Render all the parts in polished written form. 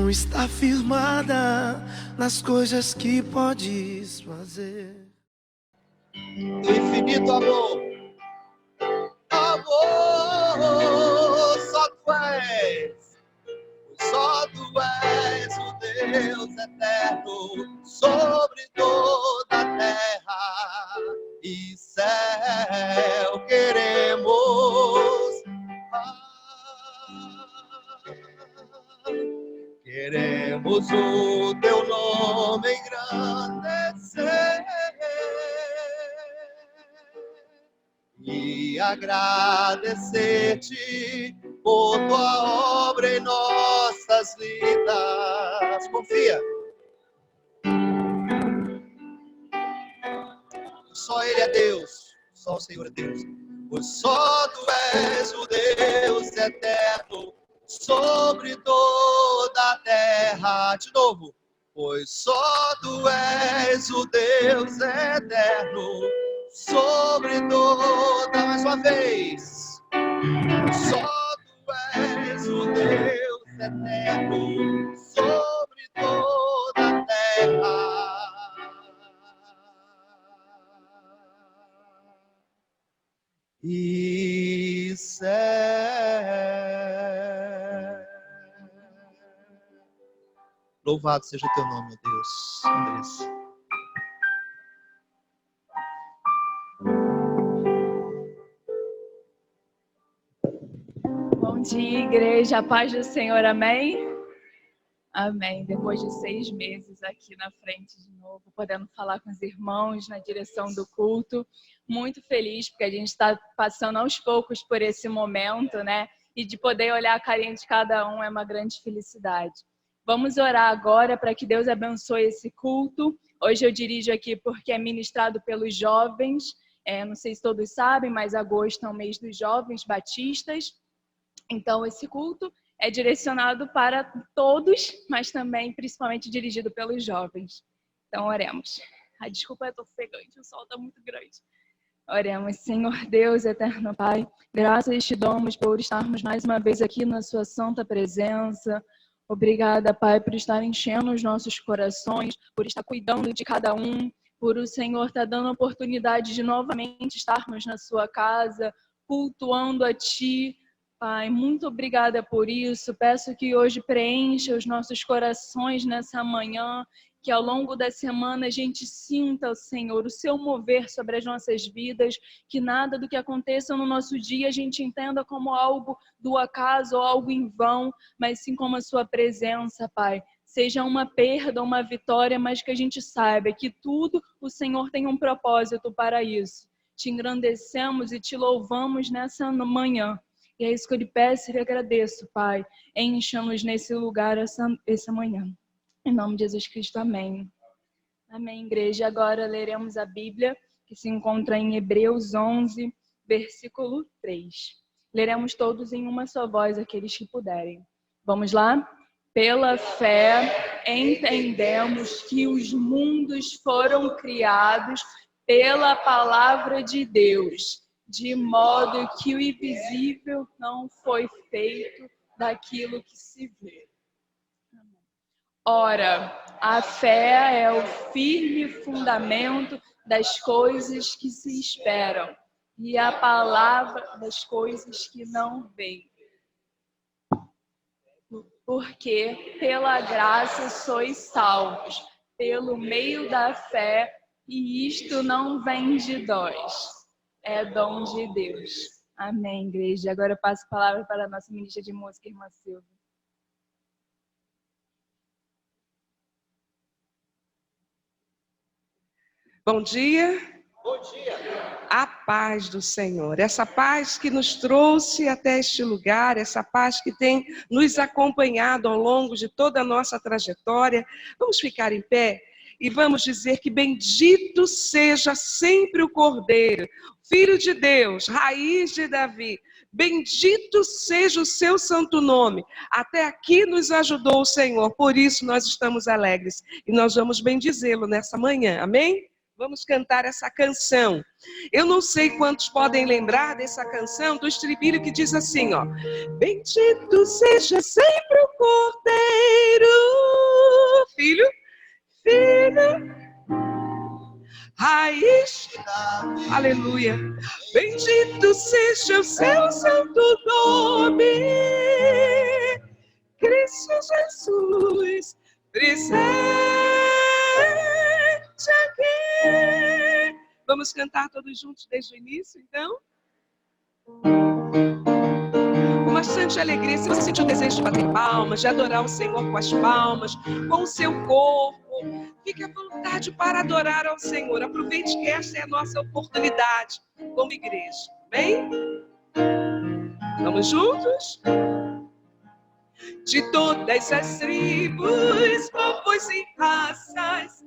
não está firmada nas coisas que podes fazer. Do infinito amor, só tu és o Deus eterno sobre toda a terra e céu. Queremos o teu nome engrandecer e agradecer-te por tua obra em nossas vidas. Confia. Só Ele é Deus, só o Senhor é Deus. Pois só tu és o Deus eterno sobre toda a terra. De novo. Pois só tu és o Deus eterno sobre toda, mais uma vez. Só tu és o Deus eterno sobre toda a terra. E céu. Louvado seja o teu nome, ó Deus. Andressa. Bom dia, igreja. A paz do Senhor, amém? Amém. Depois de 6 meses aqui na frente de novo, podendo falar com os irmãos na direção do culto. Muito feliz, porque a gente está passando aos poucos por esse momento, né? E de poder olhar a carinha de cada um é uma grande felicidade. Vamos orar agora para que Deus abençoe esse culto. Hoje eu dirijo aqui porque é ministrado pelos jovens. Não sei se todos sabem, mas agosto é o mês dos jovens batistas. Então, esse culto é direcionado para todos, mas também, principalmente, dirigido pelos jovens. Então, oremos. Desculpa, eu estou ofegante, o sol está muito grande. Oremos. Senhor Deus, eterno Pai, graças te damos por estarmos mais uma vez aqui na sua santa presença. Obrigada, Pai, por estar enchendo os nossos corações, por estar cuidando de cada um, por o Senhor estar dando a oportunidade de novamente estarmos na sua casa, cultuando a Ti. Pai, muito obrigada por isso. Peço que hoje preencha os nossos corações nessa manhã, que ao longo da semana a gente sinta, Senhor, o seu mover sobre as nossas vidas, que nada do que aconteça no nosso dia a gente entenda como algo do acaso ou algo em vão, mas sim como a sua presença, Pai. Seja uma perda, uma vitória, mas que a gente saiba que tudo o Senhor tem um propósito para isso. Te engrandecemos e te louvamos nessa manhã. E é isso que eu lhe peço e lhe agradeço, Pai. Encha-nos nesse lugar essa manhã. Em nome de Jesus Cristo, amém. Amém, igreja. Agora leremos a Bíblia, que se encontra em Hebreus 11, versículo 3. Leremos todos em uma só voz, aqueles que puderem. Vamos lá? Pela fé, entendemos que os mundos foram criados pela palavra de Deus, de modo que o invisível não foi feito daquilo que se vê. Ora, a fé é o firme fundamento das coisas que se esperam e a palavra das coisas que não veem. Porque pela graça sois salvos, pelo meio da fé, e isto não vem de nós, é dom de Deus. Amém, igreja. Agora eu passo a palavra para a nossa ministra de música, irmã Silvia. Bom dia. Bom dia. A paz do Senhor, essa paz que nos trouxe até este lugar, essa paz que tem nos acompanhado ao longo de toda a nossa trajetória. Vamos ficar em pé e vamos dizer que bendito seja sempre o Cordeiro, Filho de Deus, raiz de Davi. Bendito seja o seu santo nome. Até aqui nos ajudou o Senhor, por isso nós estamos alegres e nós vamos bendizê-lo nessa manhã, amém? Vamos cantar essa canção. Eu não sei quantos podem lembrar dessa canção, do estribilho que diz assim, ó. Bendito seja sempre o Cordeiro, filho, filho, raiz, aleluia. Bendito seja o seu santo nome, Cristo Jesus, presente aqui. Vamos cantar todos juntos desde o início, então? Com bastante alegria. Se você sentiu o desejo de bater palmas, de adorar o Senhor com as palmas, com o seu corpo, fique à vontade para adorar ao Senhor. Aproveite que esta é a nossa oportunidade como igreja. Bem? Vamos juntos? De todas as tribos, povos e raças,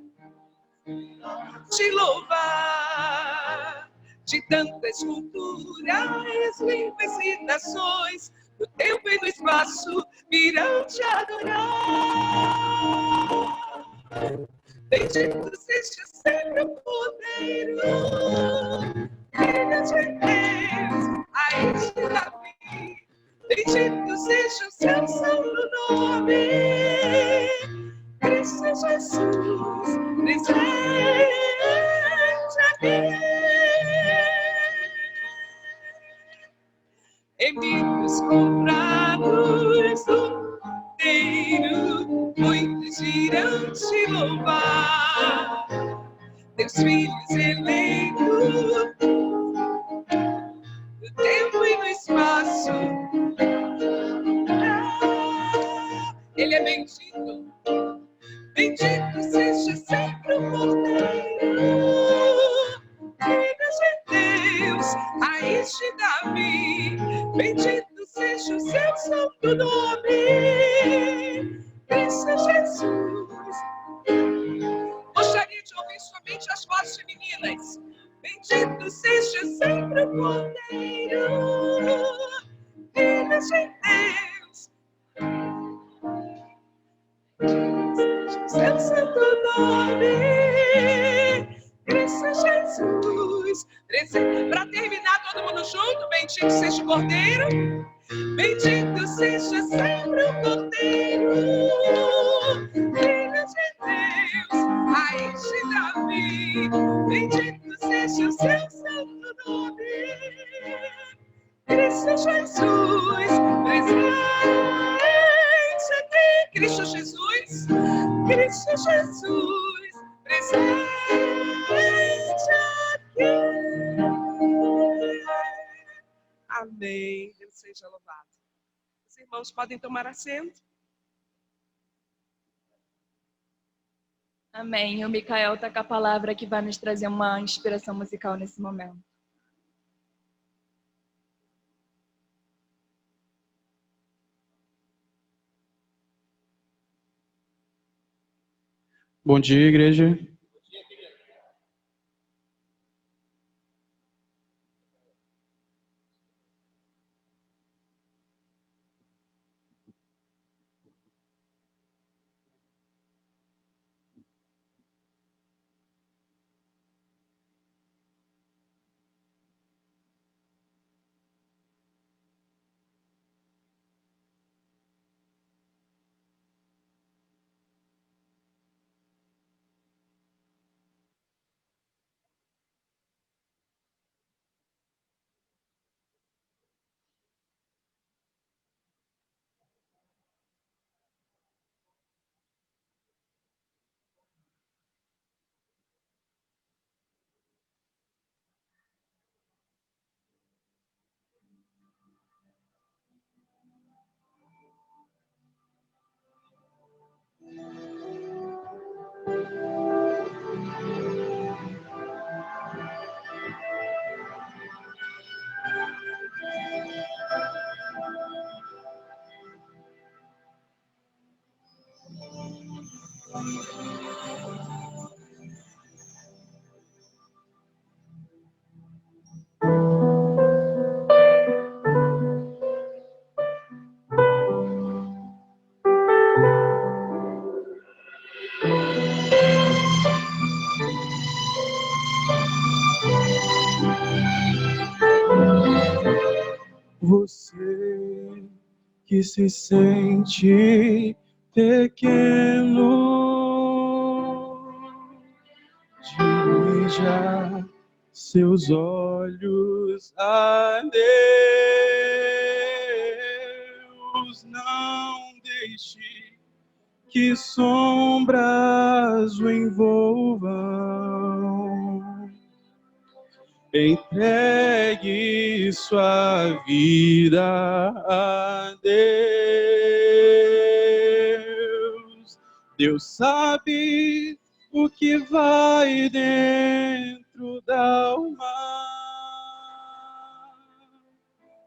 te louvar. De tantas culturas, línguas e nações, no tempo e no espaço, virão te adorar. Bendito seja sempre o Cordeiro, Filho de Deus, raiz de Davi. Bendito seja o seu santo nome, Cristo Jesus, presente aqui. Amigos comprados do Cordeiro, muitos irão te louvar. Teus filhos eleitos, no tempo e no espaço, Ele é bendito. Bendito seja sempre o Cordeiro, Filho de Deus, raiz de Davi. Bendito seja o seu santo nome, Cristo Jesus. Gostaria de ouvir somente as vozes femininas. Bendito seja sempre o Cordeiro, Filho de Deus, seu santo nome, Cristo Jesus. Para terminar, todo mundo junto. Bendito seja o Cordeiro, bendito seja sempre o Cordeiro, Filho de Deus, raiz de Davi. Bendito seja o seu santo nome, Cristo Jesus, presente aqui. Cristo Jesus, Cristo Jesus, presente aqui. Amém. Deus seja louvado. Os irmãos podem tomar assento. Amém. O Micael está com a palavra que vai nos trazer uma inspiração musical nesse momento. Bom dia, igreja. Você que se sente pequeno, Dirija seus olhos a Deus, não deixe que sombras o envolvam. Entregue sua vida a Deus. Deus sabe o que vai dentro da alma.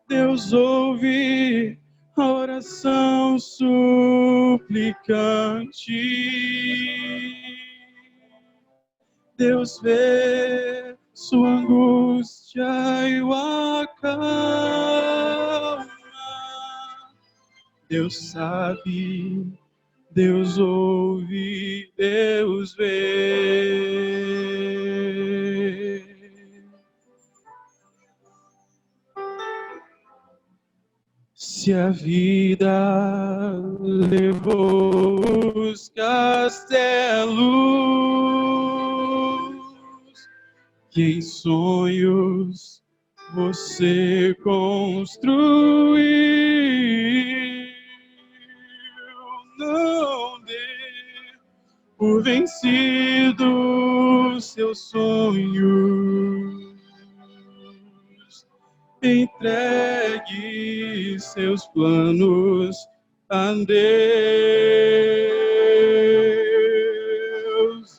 Deus ouve a oração suplicante. Deus vê sua angústia e o acalma. Deus sabe, Deus ouve, Deus vê. Se a vida levou os castelos que em sonhos você construiu, não dê por vencido seus sonhos. Entregue seus planos a Deus.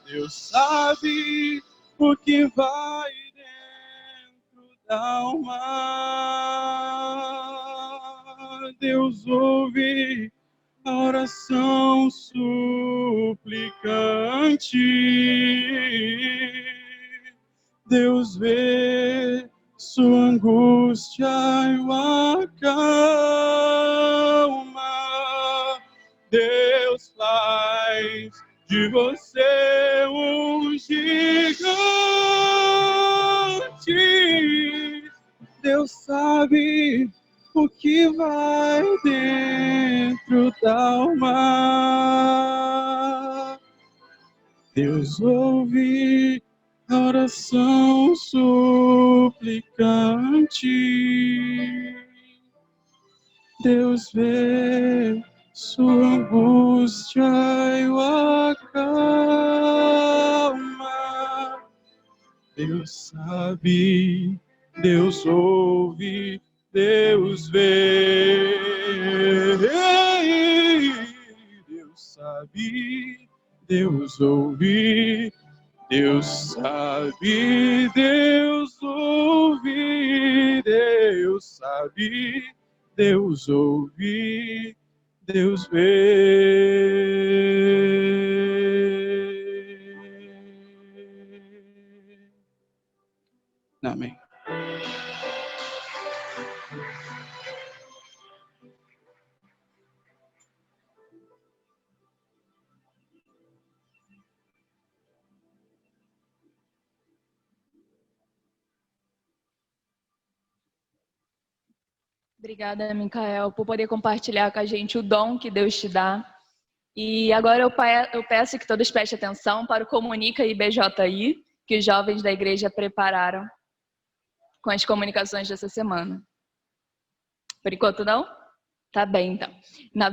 Deus sabe o que vai dentro da alma. Deus ouve a oração suplicante. Deus vê sua angústia e o acalma. Deus faz de você um gigante. Deus sabe o que vai dentro da alma. Deus ouve a oração suplicante. Deus vê sua angústia e o acalma. Deus sabe, Deus ouve, Deus vê. Deus sabe, Deus ouve, Deus sabe, Deus ouve, Deus sabe, Deus ouve, Deus vê. Amém. Obrigada, Micael, por poder compartilhar com a gente o dom que Deus te dá. E agora eu peço que todos prestem atenção para o Comunica IBJI, que os jovens da igreja prepararam com as comunicações dessa semana. Por enquanto não? Tá bem, então.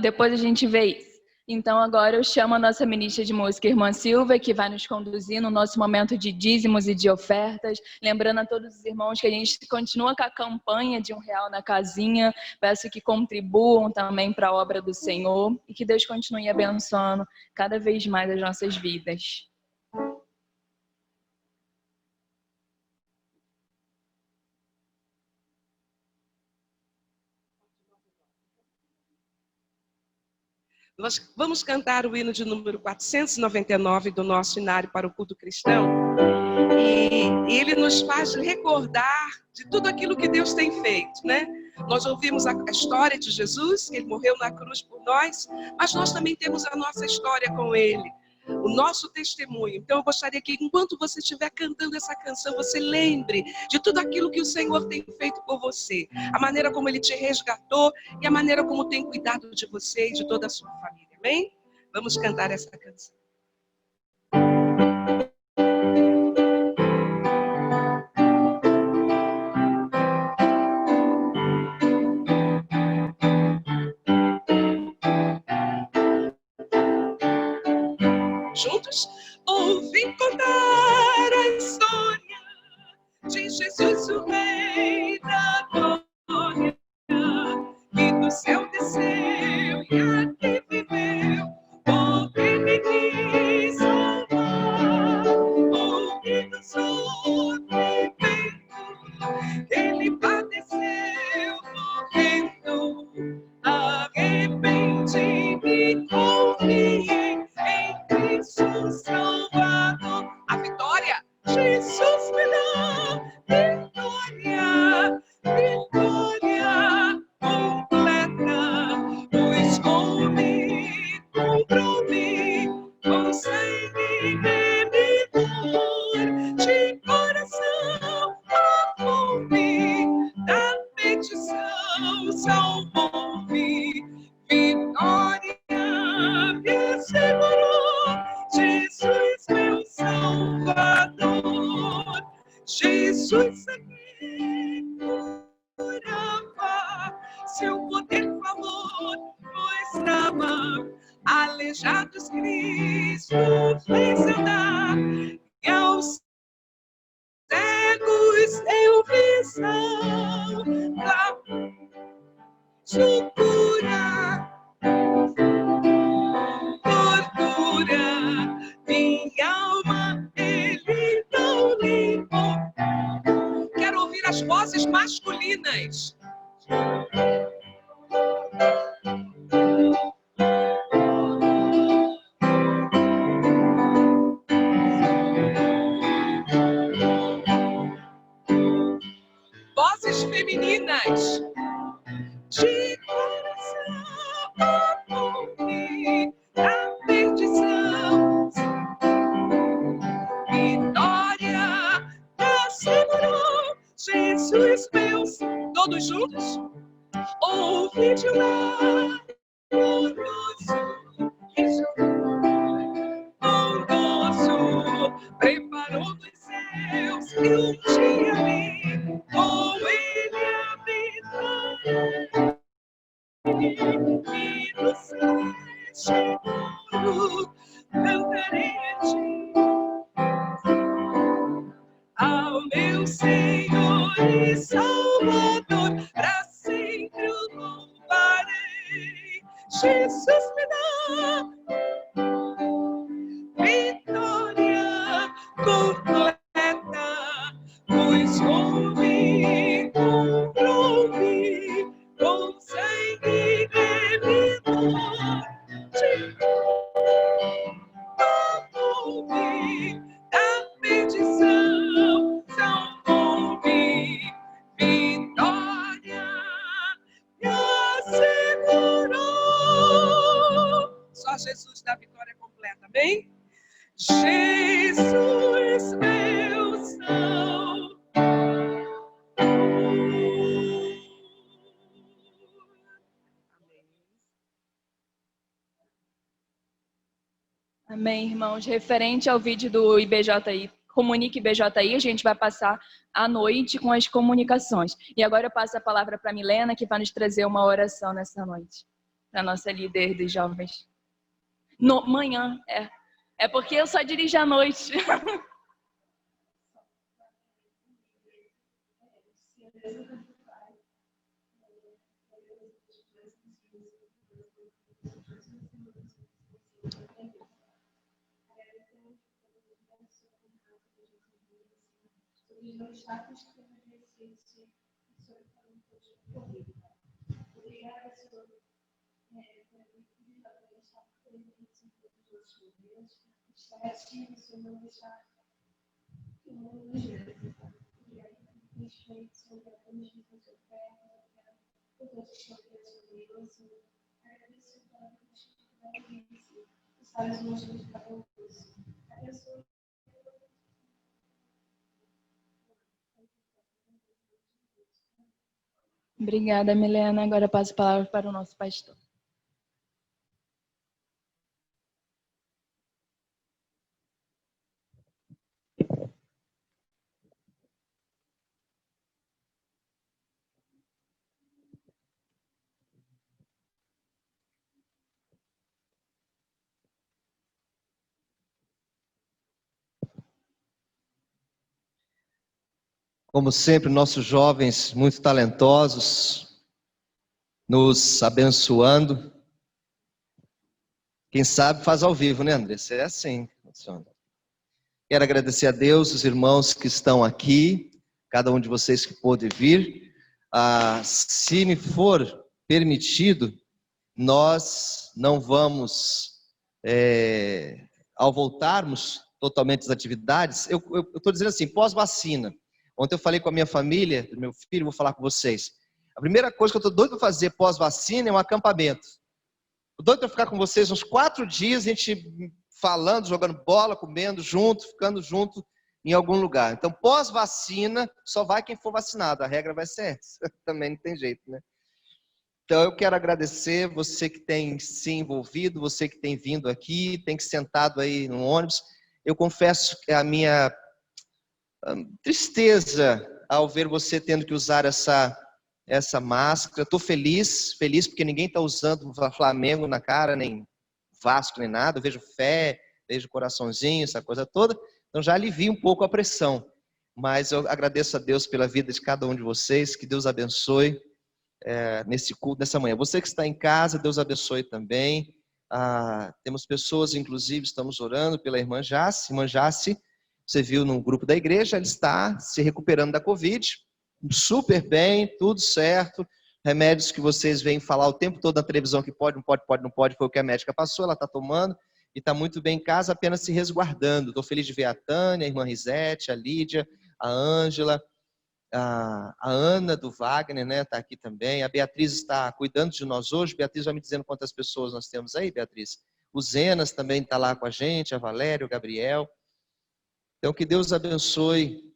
Depois a gente vê isso. Então agora eu chamo a nossa ministra de música, irmã Silvia, que vai nos conduzir no nosso momento de dízimos e de ofertas. Lembrando a todos os irmãos que a gente continua com a campanha de R$1 na casinha. Peço que contribuam também para a obra do Senhor e que Deus continue abençoando cada vez mais as nossas vidas. Nós vamos cantar o hino de número 499 do nosso Inário para o Culto Cristão. E ele nos faz recordar de tudo aquilo que Deus tem feito, né? Nós ouvimos a história de Jesus, que ele morreu na cruz por nós, mas nós também temos a nossa história com ele, o nosso testemunho. Então eu gostaria que enquanto você estiver cantando essa canção, você lembre de tudo aquilo que o Senhor tem feito por você, a maneira como ele te resgatou e a maneira como tem cuidado de você e de toda a sua família, amém? Vamos cantar essa canção. Juntos? Ouvi contar a história de Jesus, o Rei da Glória, que do céu desceu e aqui viveu, porque me quis salvar. Ouvi do sofrimento que ele padeceu, morrendo. Arrependi-me, confiei em Cristo Salvador. A vitória, Jesus me dá vitória, vitória completa, pois comprou-me com sangue remidor, de coração amou-me, da petição salvou-me, vitória me assegurou, Jesus meu Salvador, Jesus aqui curava, seu poder falou, mostrava, aleijados Cristo fez andar, e aos cegos deu visão, da sua cura, tortura, minha alma ele não limpou. Quero ouvir as vozes masculinas. Vozes femininas. De coração amou-me, da perdição, vitória me assegurou, Jesus meu. Todos juntos? Ouvi de lá, bondoso, preparou dos céus e um dia me com ele habitar. E no céu cantarei a ti, ao meu Senhor e Salvador, para sempre o louvarei. Jesus me dá vitória completa, pois comprou-me com sangue remidor, salvou-me da perdição, salvou-me, vitória me assegurou. Só Jesus dá vitória completa, amém? Jesus meu Salvador. Amém, irmãos. Referente ao vídeo do IBJI, Comunique IBJI, a gente vai passar a noite com as comunicações. E agora eu passo a palavra para a Milena, que vai nos trazer uma oração nessa noite, para a nossa líder dos jovens. Manhã, é porque eu só dirijo à noite. Obrigada, Milena. Agora eu passo a palavra para o nosso pastor. Como sempre, nossos jovens muito talentosos, nos abençoando. Quem sabe faz ao vivo, né, André? Isso é assim que funciona. Quero agradecer a Deus, os irmãos que estão aqui, cada um de vocês que pôde vir. Se me for permitido, nós não vamos, ao voltarmos totalmente das atividades, eu estou dizendo assim, pós-vacina. Ontem eu falei com a minha família, do meu filho, vou falar com vocês. A primeira coisa que eu estou doido para fazer pós-vacina é um acampamento. Estou doido para ficar com vocês uns 4 dias, a gente falando, jogando bola, comendo junto, ficando junto em algum lugar. Então, pós-vacina, só vai quem for vacinado. A regra vai ser essa. Também não tem jeito, né? Então, eu quero agradecer você que tem se envolvido, você que tem vindo aqui, tem sentado aí no ônibus. Eu confesso que a minha tristeza ao ver você tendo que usar essa máscara. Estou feliz porque ninguém está usando Flamengo na cara, nem Vasco, nem nada. Eu vejo fé, vejo coraçãozinho, essa coisa toda. Então já alivia um pouco a pressão. Mas eu agradeço a Deus pela vida de cada um de vocês. Que Deus abençoe nesse culto, nessa manhã. Você que está em casa, Deus abençoe também. Temos pessoas, inclusive, estamos orando pela irmã Jace. Irmã Jace, você viu no grupo da igreja, ela está se recuperando da Covid. Super bem, tudo certo. Remédios que vocês veem falar o tempo todo na televisão que pode, não pode, foi o que a médica passou, ela está tomando e está muito bem em casa, apenas se resguardando. Estou feliz de ver a Tânia, a irmã Risete, a Lídia, a Ângela, a Ana do Wagner, né, está aqui também. A Beatriz está cuidando de nós hoje. Beatriz vai me dizendo quantas pessoas nós temos aí, Beatriz. O Zenas também está lá com a gente, a Valéria, o Gabriel. Então, que Deus abençoe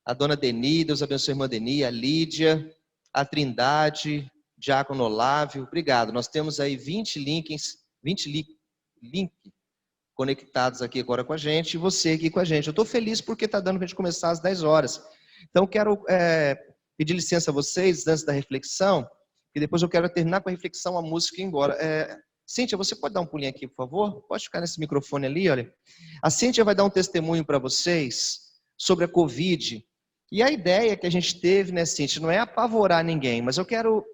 a dona Deni, Deus abençoe a irmã Deni, a Lídia, a Trindade, Diácono Olávio. Obrigado. Nós temos aí 20 links conectados aqui agora com a gente, e você aqui com a gente. Eu estou feliz porque está dando para a gente começar às 10 horas. Então, quero pedir licença a vocês, antes da reflexão, e depois eu quero terminar com a reflexão, a música e ir embora. Cíntia, você pode dar um pulinho aqui, por favor? Pode ficar nesse microfone ali, olha. A Cíntia vai dar um testemunho para vocês sobre a Covid. E a ideia que a gente teve, né, Cíntia, não é apavorar ninguém, mas eu quero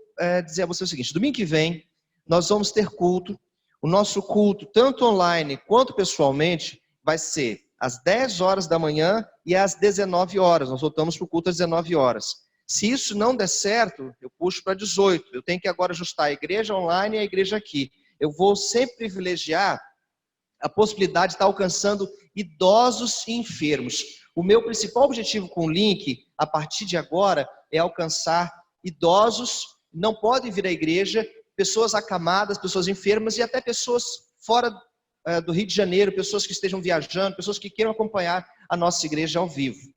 dizer a você o seguinte: domingo que vem, nós vamos ter culto. O nosso culto, tanto online quanto pessoalmente, vai ser às 10 horas da manhã e às 19 horas. Nós voltamos para o culto às 19 horas. Se isso não der certo, eu puxo para 18. Eu tenho que agora ajustar a igreja online e a igreja aqui. Eu vou sempre privilegiar a possibilidade de estar alcançando idosos e enfermos. O meu principal objetivo com o link, a partir de agora, é alcançar idosos, não podem vir à igreja, pessoas acamadas, pessoas enfermas e até pessoas fora do Rio de Janeiro, pessoas que estejam viajando, pessoas que queiram acompanhar a nossa igreja ao vivo.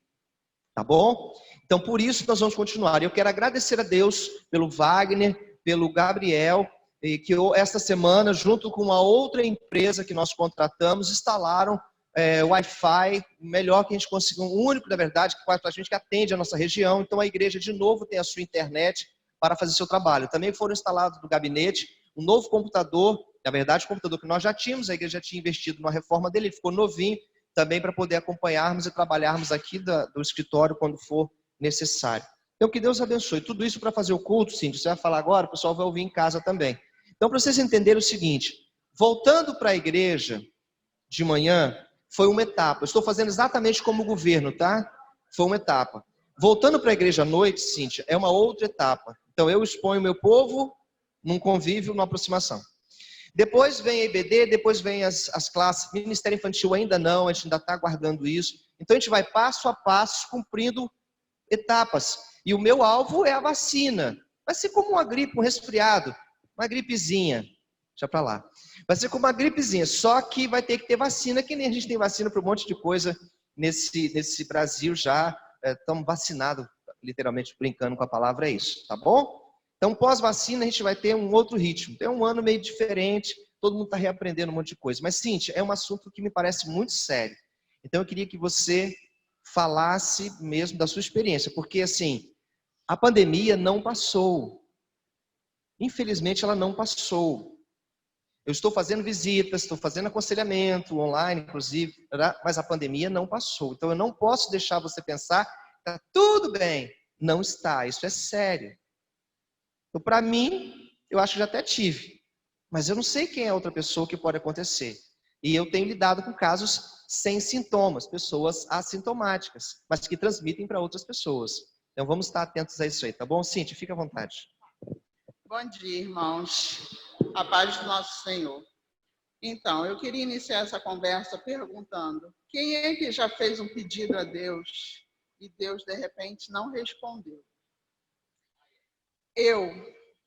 Tá bom? Então, por isso nós vamos continuar. Eu quero agradecer a Deus pelo Wagner, pelo Gabriel, que esta semana, junto com uma outra empresa que nós contratamos, instalaram Wi-Fi, melhor que a gente conseguiu, um único, na verdade, que praticamente que atende a nossa região. Então a igreja, de novo, tem a sua internet para fazer seu trabalho. Também foram instalados no gabinete um novo computador, na verdade, o computador que nós já tínhamos, a igreja já tinha investido numa reforma dele, ele ficou novinho, também para poder acompanharmos e trabalharmos aqui do escritório quando for necessário. Então, que Deus abençoe. Tudo isso para fazer o culto, sim, você vai falar agora, o pessoal vai ouvir em casa também. Então, para vocês entenderem o seguinte, voltando para a igreja de manhã, foi uma etapa. Eu estou fazendo exatamente como o governo, tá? Foi uma etapa. Voltando para a igreja à noite, Cíntia, é uma outra etapa. Então, eu exponho o meu povo num convívio, numa aproximação. Depois vem a IBD, depois vem as classes. Ministério Infantil ainda não, a gente ainda está aguardando isso. Então, a gente vai passo a passo, cumprindo etapas. E o meu alvo é a vacina. Vai ser como uma gripe, um resfriado, uma gripezinha. Deixa para lá. Vai ser como uma gripezinha, só que vai ter que ter vacina, que nem a gente tem vacina para um monte de coisa nesse Brasil já. Estamos vacinados, literalmente brincando com a palavra, é isso, tá bom? Então, pós-vacina, a gente vai ter um outro ritmo. Tem um ano meio diferente, todo mundo está reaprendendo um monte de coisa. Mas, Cíntia, é um assunto que me parece muito sério. Então, eu queria que você falasse mesmo da sua experiência, porque, assim, a pandemia não passou. Infelizmente, ela não passou. Eu estou fazendo visitas, estou fazendo aconselhamento online, inclusive, mas a pandemia não passou. Então, eu não posso deixar você pensar Está tudo bem. Não está, isso é sério. Então, para mim, eu acho que já até tive. Mas eu não sei quem é a outra pessoa que pode acontecer. E eu tenho lidado com casos sem sintomas, pessoas assintomáticas, mas que transmitem para outras pessoas. Então vamos estar atentos a isso aí, tá bom? Cíntia, fica à vontade. Bom dia, irmãos. A paz do nosso Senhor. Então, eu queria iniciar essa conversa perguntando: quem é que já fez um pedido a Deus e Deus, de repente, não respondeu? Eu,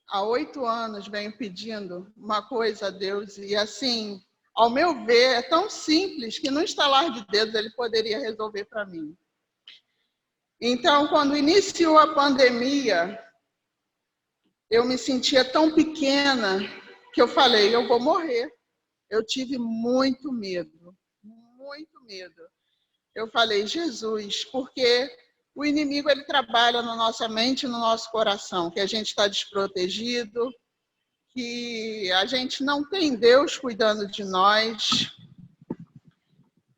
há 8 anos, venho pedindo uma coisa a Deus e, assim, ao meu ver, é tão simples que no estalar de dedos Ele poderia resolver para mim. Então, quando iniciou a pandemia, eu me sentia tão pequena que eu falei, eu vou morrer. Eu tive muito medo, muito medo. Eu falei, Jesus, porque o inimigo ele trabalha na nossa mente e no nosso coração, que a gente está desprotegido, que a gente não tem Deus cuidando de nós.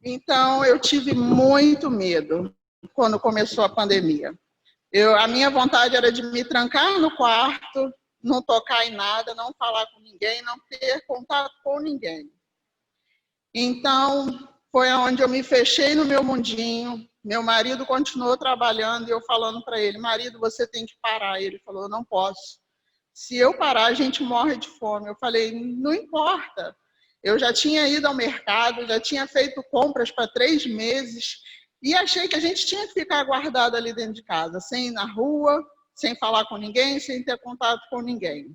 Então, eu tive muito medo quando começou a pandemia. A minha vontade era de me trancar no quarto, não tocar em nada, não falar com ninguém, não ter contato com ninguém. Então, foi onde eu me fechei no meu mundinho. Meu marido continuou trabalhando e eu falando para ele, marido, você tem que parar. Ele falou, eu não posso. Se eu parar, a gente morre de fome. Eu falei, não importa. Eu já tinha ido ao mercado, já tinha feito compras para 3 meses e achei que a gente tinha que ficar guardado ali dentro de casa, sem ir na rua, sem falar com ninguém, sem ter contato com ninguém.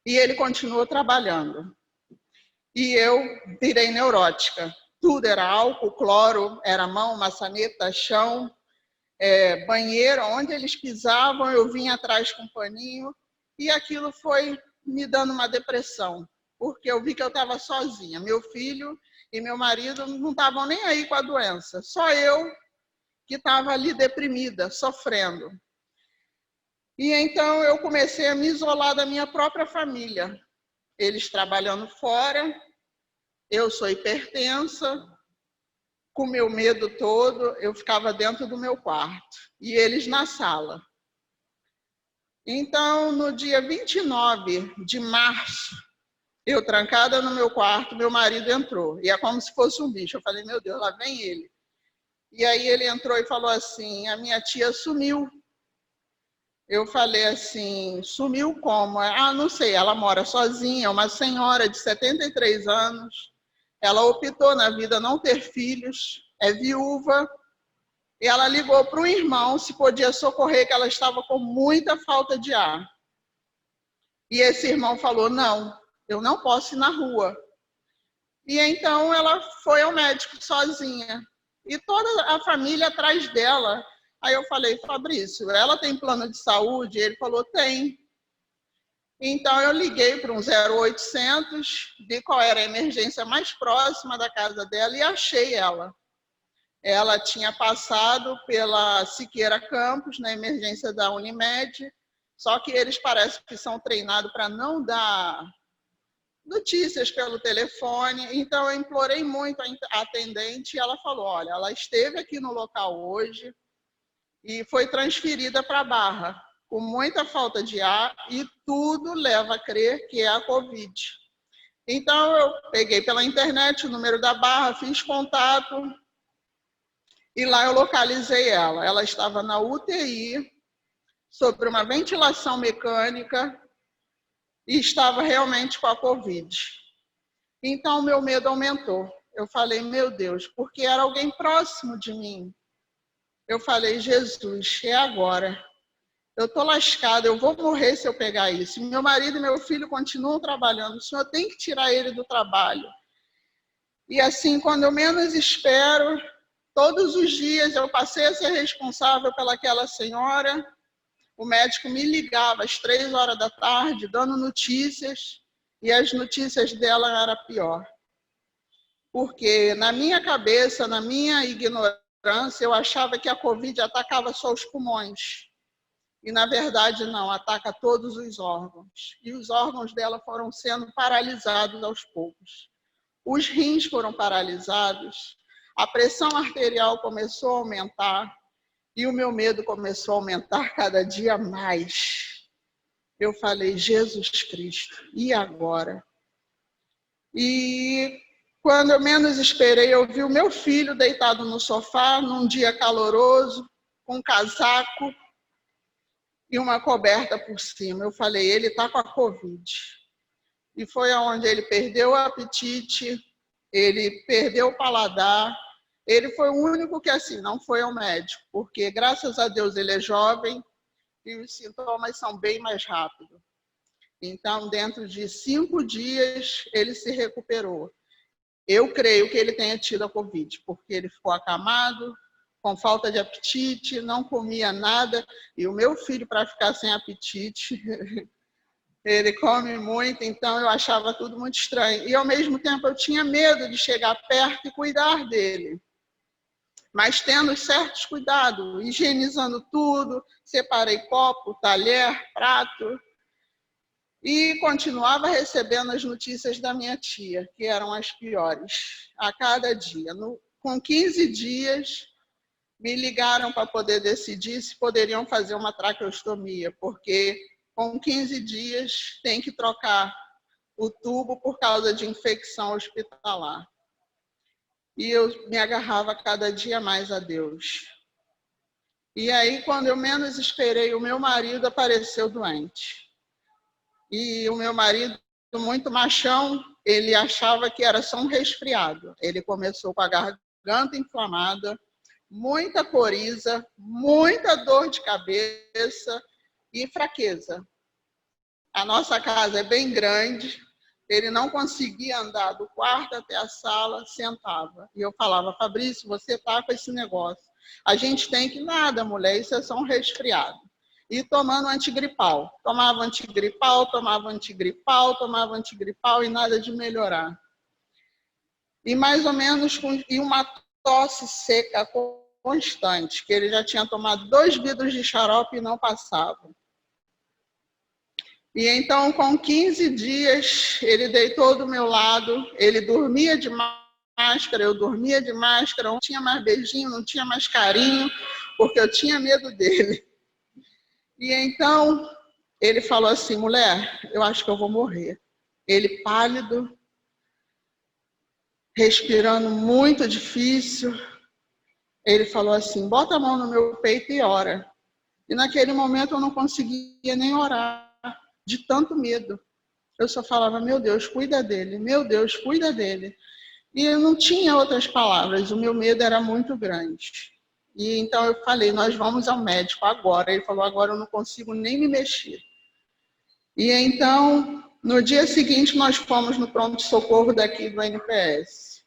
E ele continuou trabalhando. E eu virei neurótica. Tudo era álcool, cloro, era mão, maçaneta, chão, banheiro, onde eles pisavam, eu vinha atrás com um paninho. E aquilo foi me dando uma depressão, porque eu vi que eu estava sozinha. Meu filho e meu marido não estavam nem aí com a doença. Só eu que estava ali deprimida, sofrendo. E então eu comecei a me isolar da minha própria família. Eles trabalhando fora, eu sou hipertensa, com meu medo todo, eu ficava dentro do meu quarto. E eles na sala. Então, no dia 29 de março, eu trancada no meu quarto, meu marido entrou. E é como se fosse um bicho. Eu falei, meu Deus, lá vem ele. E aí ele entrou e falou assim, a minha tia sumiu. Eu falei assim, sumiu como? Ah, não sei, ela mora sozinha, uma senhora de 73 anos. Ela optou na vida não ter filhos, é viúva. E ela ligou para um irmão se podia socorrer, que ela estava com muita falta de ar. E esse irmão falou, não, eu não posso ir na rua. E então ela foi ao médico sozinha. E toda a família atrás dela. Aí eu falei, Fabrício, ela tem plano de saúde? Ele falou, tem. Então eu liguei para um 0800, vi qual era a emergência mais próxima da casa dela e achei ela. Ela tinha passado pela Siqueira Campos, na emergência da Unimed, só que eles parecem que são treinados para não dar notícias pelo telefone. Então eu implorei muito a atendente e ela falou, olha, ela esteve aqui no local hoje e foi transferida para a Barra, com muita falta de ar e tudo leva a crer que é a Covid. Então eu peguei pela internet o número da Barra, fiz contato, e lá eu localizei ela. Ela estava na UTI, sobre uma ventilação mecânica, e estava realmente com a Covid. Então, o meu medo aumentou. Eu falei, meu Deus, porque era alguém próximo de mim. Eu falei, Jesus, é agora. Eu estou lascada, eu vou morrer se eu pegar isso. Meu marido e meu filho continuam trabalhando, o senhor tem que tirar ele do trabalho. E assim, quando eu menos espero, todos os dias eu passei a ser responsável pelaquela senhora. O médico me ligava às 3 horas da tarde, dando notícias, e as notícias dela eram pior. Porque na minha cabeça, na minha ignorância, eu achava que a Covid atacava só os pulmões. E na verdade não, ataca todos os órgãos. E os órgãos dela foram sendo paralisados aos poucos. Os rins foram paralisados. A pressão arterial começou a aumentar E o meu medo começou a aumentar cada dia mais. Eu falei, Jesus Cristo, e agora? E quando eu menos esperei, eu vi o meu filho deitado no sofá, num dia caloroso, com um casaco e uma coberta por cima. Eu falei, ele está com a Covid. E foi onde ele perdeu o apetite, ele perdeu o paladar. Ele foi o único que, assim, não foi ao médico, porque, graças a Deus, ele é jovem e os sintomas são bem mais rápidos. Então, dentro de 5 dias, ele se recuperou. Eu creio que ele tenha tido a Covid, porque ele ficou acamado, com falta de apetite, não comia nada. E o meu filho, para ficar sem apetite, ele come muito, então eu achava tudo muito estranho. E, ao mesmo tempo, eu tinha medo de chegar perto e cuidar dele. Mas tendo certos cuidados, higienizando tudo, separei copo, talher, prato, e continuava recebendo as notícias da minha tia, que eram as piores, a cada dia. Com 15 dias, me ligaram para poder decidir se poderiam fazer uma traqueostomia, porque com 15 dias tem que trocar o tubo por causa de infecção hospitalar. E eu me agarrava cada dia mais a Deus. E aí, quando eu menos esperei, o meu marido apareceu doente. E o meu marido, muito machão, ele achava que era só um resfriado. Ele começou com a garganta inflamada, muita coriza, muita dor de cabeça e fraqueza. A nossa casa é bem grande, ele não conseguia andar do quarto até a sala, sentava. E eu falava, Fabrício, você está com esse negócio. A gente tem que nada, mulher, isso é só um resfriado. E tomando antigripal. Tomava antigripal, tomava antigripal, tomava antigripal e nada de melhorar. E mais ou menos e uma tosse seca constante, que ele já tinha tomado 2 vidros de xarope e não passava. E então, com 15 dias, ele deitou do meu lado, ele dormia de máscara, eu dormia de máscara, não tinha mais beijinho, não tinha mais carinho, porque eu tinha medo dele. E então, ele falou assim, mulher, eu acho que eu vou morrer. Ele pálido, respirando muito difícil, ele falou assim, bota a mão no meu peito e ora. E naquele momento eu não conseguia nem orar, de tanto medo. Eu só falava, meu Deus, cuida dele, meu Deus, cuida dele. E eu não tinha outras palavras, o meu medo era muito grande. E então eu falei, nós vamos ao médico agora. Ele falou, agora eu não consigo nem me mexer. E então, no dia seguinte, nós fomos no pronto-socorro daqui do NPS.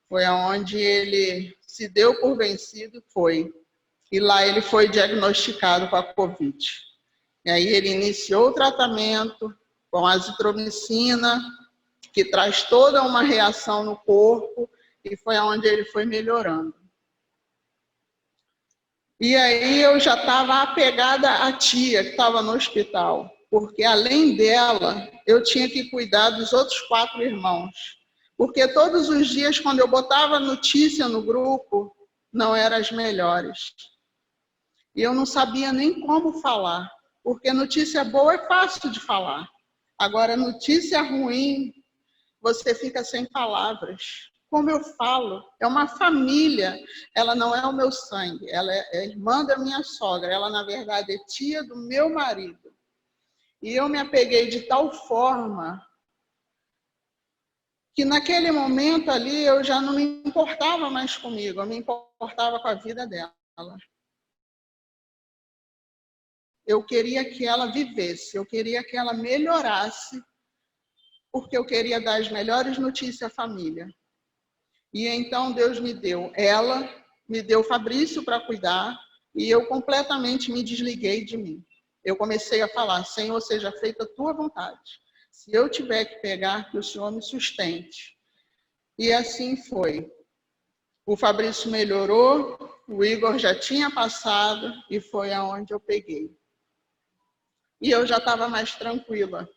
Foi onde ele se deu por vencido, foi. E lá ele foi diagnosticado com a Covid. E aí ele iniciou o tratamento com azitromicina, que traz toda uma reação no corpo, e foi onde ele foi melhorando. E aí eu já estava apegada à tia que estava no hospital, porque além dela, eu tinha que cuidar dos outros 4 irmãos. Porque todos os dias, quando eu botava notícia no grupo, não eram as melhores. E eu não sabia nem como falar. Porque notícia boa é fácil de falar. Agora, notícia ruim, você fica sem palavras. Como eu falo, é uma família. Ela não é o meu sangue, ela é irmã da minha sogra. Ela, na verdade, é tia do meu marido. E eu me apeguei de tal forma que naquele momento ali eu já não me importava mais comigo, eu me importava com a vida dela. Eu queria que ela vivesse, eu queria que ela melhorasse, porque eu queria dar as melhores notícias à família. E então Deus me deu ela, me deu Fabrício para cuidar, e eu completamente me desliguei de mim. Eu comecei a falar, Senhor, seja feita a tua vontade. Se eu tiver que pegar, que o Senhor me sustente. E assim foi. O Fabrício melhorou, o Igor já tinha passado, e foi aonde eu peguei. E eu já estava mais tranquila.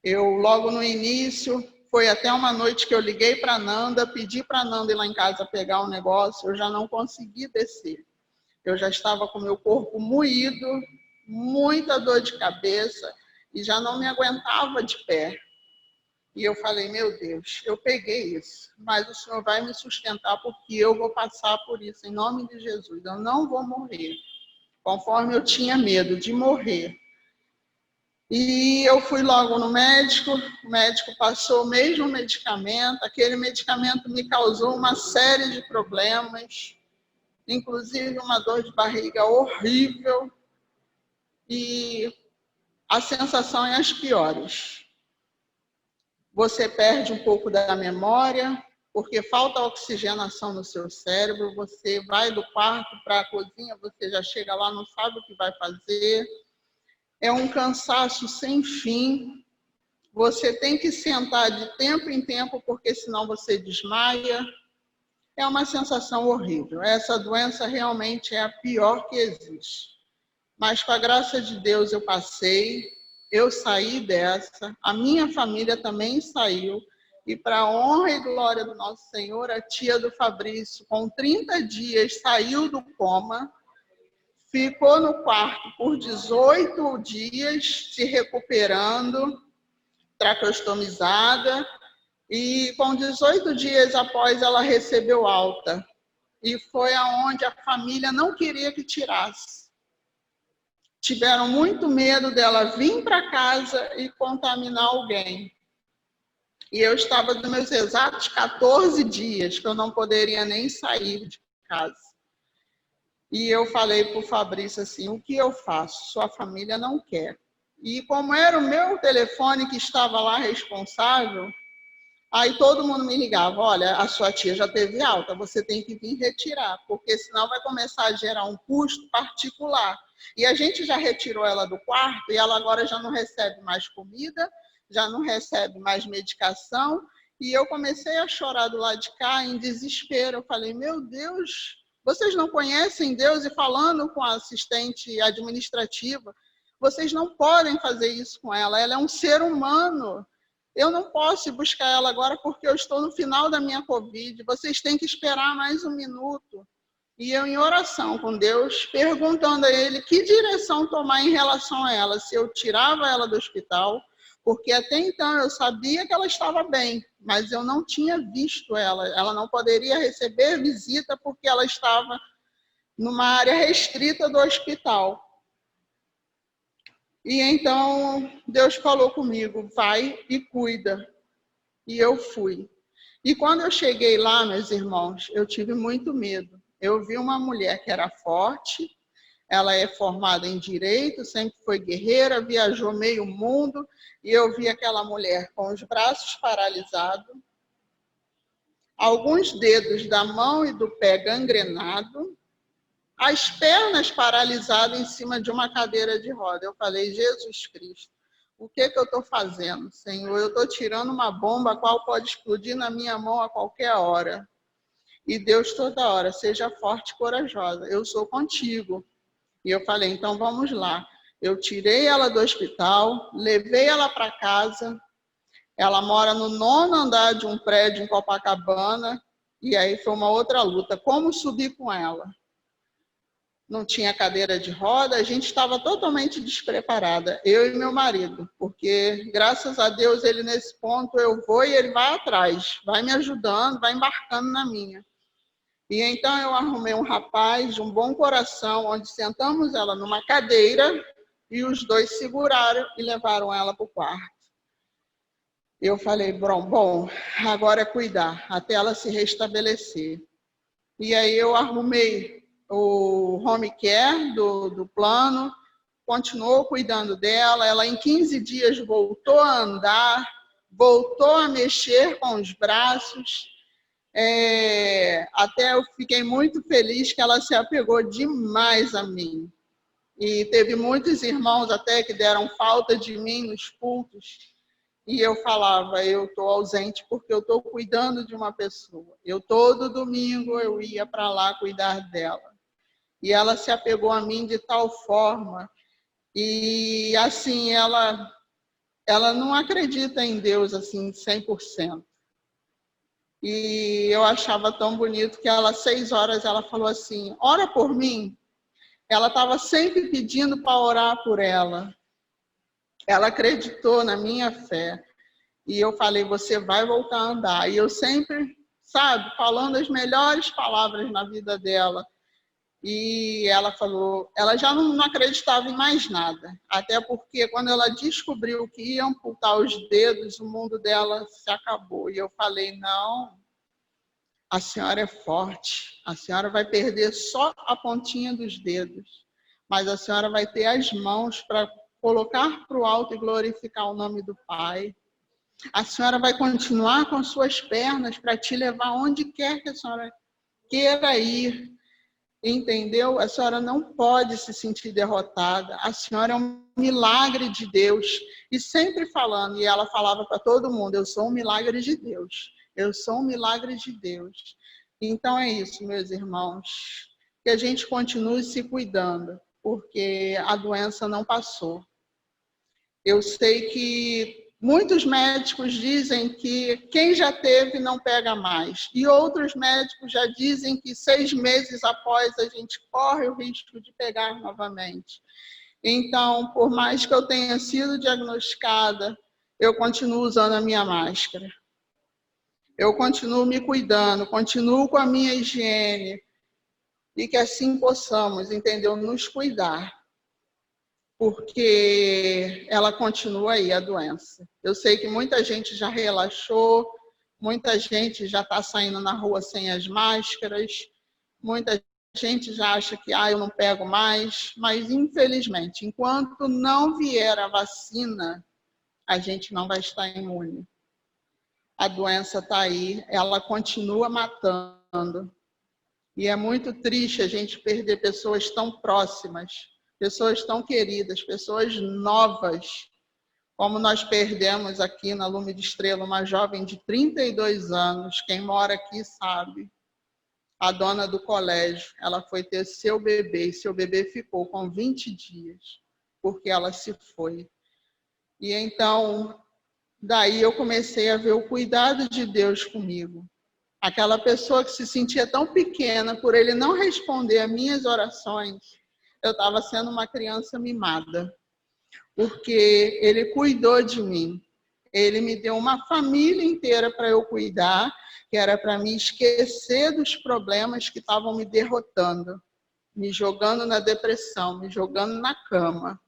Eu, logo no início, foi até uma noite que eu liguei para a Nanda, pedi para a Nanda ir lá em casa pegar um negócio, eu já não consegui descer. Eu já estava com meu corpo moído, muita dor de cabeça e já não me aguentava de pé. E eu falei, meu Deus, eu peguei isso, mas o Senhor vai me sustentar porque eu vou passar por isso, em nome de Jesus. Eu não vou morrer, conforme eu tinha medo de morrer. E eu fui logo no médico, o médico passou o mesmo medicamento, aquele medicamento me causou uma série de problemas, inclusive uma dor de barriga horrível, e a sensação é as piores. Você perde um pouco da memória, porque falta oxigenação no seu cérebro, você vai do quarto para a cozinha, você já chega lá, não sabe o que vai fazer. É um cansaço sem fim. Você tem que sentar de tempo em tempo, porque senão você desmaia. É uma sensação horrível. Essa doença realmente é a pior que existe. Mas com a graça de Deus eu passei. Eu saí dessa, a minha família também saiu, e para a honra e glória do nosso Senhor, a tia do Fabrício, com 30 dias, saiu do coma, ficou no quarto por 18 dias, se recuperando, traqueostomizada, e com 18 dias após ela recebeu alta, e foi aonde a família não queria que tirasse. Tiveram muito medo dela vir para casa e contaminar alguém. E eu estava nos meus exatos 14 dias, que eu não poderia nem sair de casa. E eu falei para o Fabrício assim, o que eu faço? Sua família não quer. E como era o meu telefone que estava lá responsável, aí todo mundo me ligava, olha, a sua tia já teve alta, você tem que vir retirar, porque senão vai começar a gerar um custo particular. E a gente já retirou ela do quarto e ela agora já não recebe mais comida, já não recebe mais medicação. E eu comecei a chorar do lado de cá em desespero. Eu falei, meu Deus, vocês não conhecem Deus? E falando com a assistente administrativa, vocês não podem fazer isso com ela. Ela é um ser humano. Eu não posso ir buscar ela agora porque eu estou no final da minha Covid. Vocês têm que esperar mais 1 minuto. E eu em oração com Deus, perguntando a Ele que direção tomar em relação a ela. Se eu tirava ela do hospital, porque até então eu sabia que ela estava bem, mas eu não tinha visto ela. Ela não poderia receber visita porque ela estava numa área restrita do hospital. E então Deus falou comigo, vai e cuida. E eu fui. E quando eu cheguei lá, meus irmãos, eu tive muito medo. Eu vi uma mulher que era forte, ela é formada em direito, sempre foi guerreira, viajou meio mundo, e eu vi aquela mulher com os braços paralisados, alguns dedos da mão e do pé gangrenado, as pernas paralisadas em cima de uma cadeira de roda. Eu falei, Jesus Cristo, o que eu estou fazendo, Senhor? Eu estou tirando uma bomba, a qual pode explodir na minha mão a qualquer hora. E Deus toda hora, seja forte e corajosa, eu sou contigo. E eu falei, então vamos lá. Eu tirei ela do hospital, levei ela para casa, ela mora no 9º andar de um prédio em Copacabana, e aí foi uma outra luta, como subir com ela? Não tinha cadeira de roda, a gente estava totalmente despreparada, eu e meu marido, porque graças a Deus ele nesse ponto eu vou e ele vai atrás, vai me ajudando, vai embarcando na minha. E então eu arrumei um rapaz de um bom coração, onde sentamos ela numa cadeira e os dois seguraram e levaram ela para o quarto. Eu falei, bom, agora é cuidar, até ela se restabelecer. E aí eu arrumei o home care do plano, continuou cuidando dela, ela em 15 dias voltou a andar, voltou a mexer com os braços. Até eu fiquei muito feliz que ela se apegou demais a mim. E teve muitos irmãos até que deram falta de mim nos cultos. E eu falava, eu estou ausente porque eu estou cuidando de uma pessoa. Todo domingo eu ia para lá cuidar dela. E ela se apegou a mim de tal forma. E assim, ela não acredita em Deus assim 100%. E eu achava tão bonito que ela, às 6 horas, ela falou assim, ora por mim. ela estava sempre pedindo para orar por ela. Ela acreditou na minha fé. E eu falei, você vai voltar a andar. E eu sempre, sabe, falando as melhores palavras na vida dela. E ela falou, ela já não acreditava em mais nada. Até porque quando ela descobriu que ia amputar os dedos, o mundo dela se acabou. E eu falei, não, a senhora é forte. A senhora vai perder só a pontinha dos dedos. Mas a senhora vai ter as mãos para colocar para o alto e glorificar o nome do Pai. A senhora vai continuar com suas pernas para te levar onde quer que a senhora queira ir. Entendeu? A senhora não pode se sentir derrotada. A senhora é um milagre de Deus. E sempre falando, e ela falava para todo mundo, eu sou um milagre de Deus. Eu sou um milagre de Deus. Então é isso, meus irmãos. Que a gente continue se cuidando, porque a doença não passou. Eu sei que muitos médicos dizem que quem já teve não pega mais. E outros médicos já dizem que 6 meses após a gente corre o risco de pegar novamente. Então, por mais que eu tenha sido diagnosticada, eu continuo usando a minha máscara. Eu continuo me cuidando, continuo com a minha higiene. E que assim possamos, entendeu? Nos cuidar. Porque ela continua aí, a doença. Eu sei que muita gente já relaxou, muita gente já está saindo na rua sem as máscaras, muita gente já acha que eu não pego mais, mas infelizmente, enquanto não vier a vacina, a gente não vai estar imune. A doença está aí, ela continua matando. E é muito triste a gente perder pessoas tão próximas, pessoas tão queridas, pessoas novas, como nós perdemos aqui na Lume de Estrela, uma jovem de 32 anos, quem mora aqui sabe, a dona do colégio, ela foi ter seu bebê, e seu bebê ficou com 20 dias, porque ela se foi. E então, daí eu comecei a ver o cuidado de Deus comigo. Aquela pessoa que se sentia tão pequena por ele não responder às minhas orações, eu estava sendo uma criança mimada, porque ele cuidou de mim. Ele me deu uma família inteira para eu cuidar, que era para me esquecer dos problemas que estavam me derrotando, me jogando na depressão, me jogando na cama.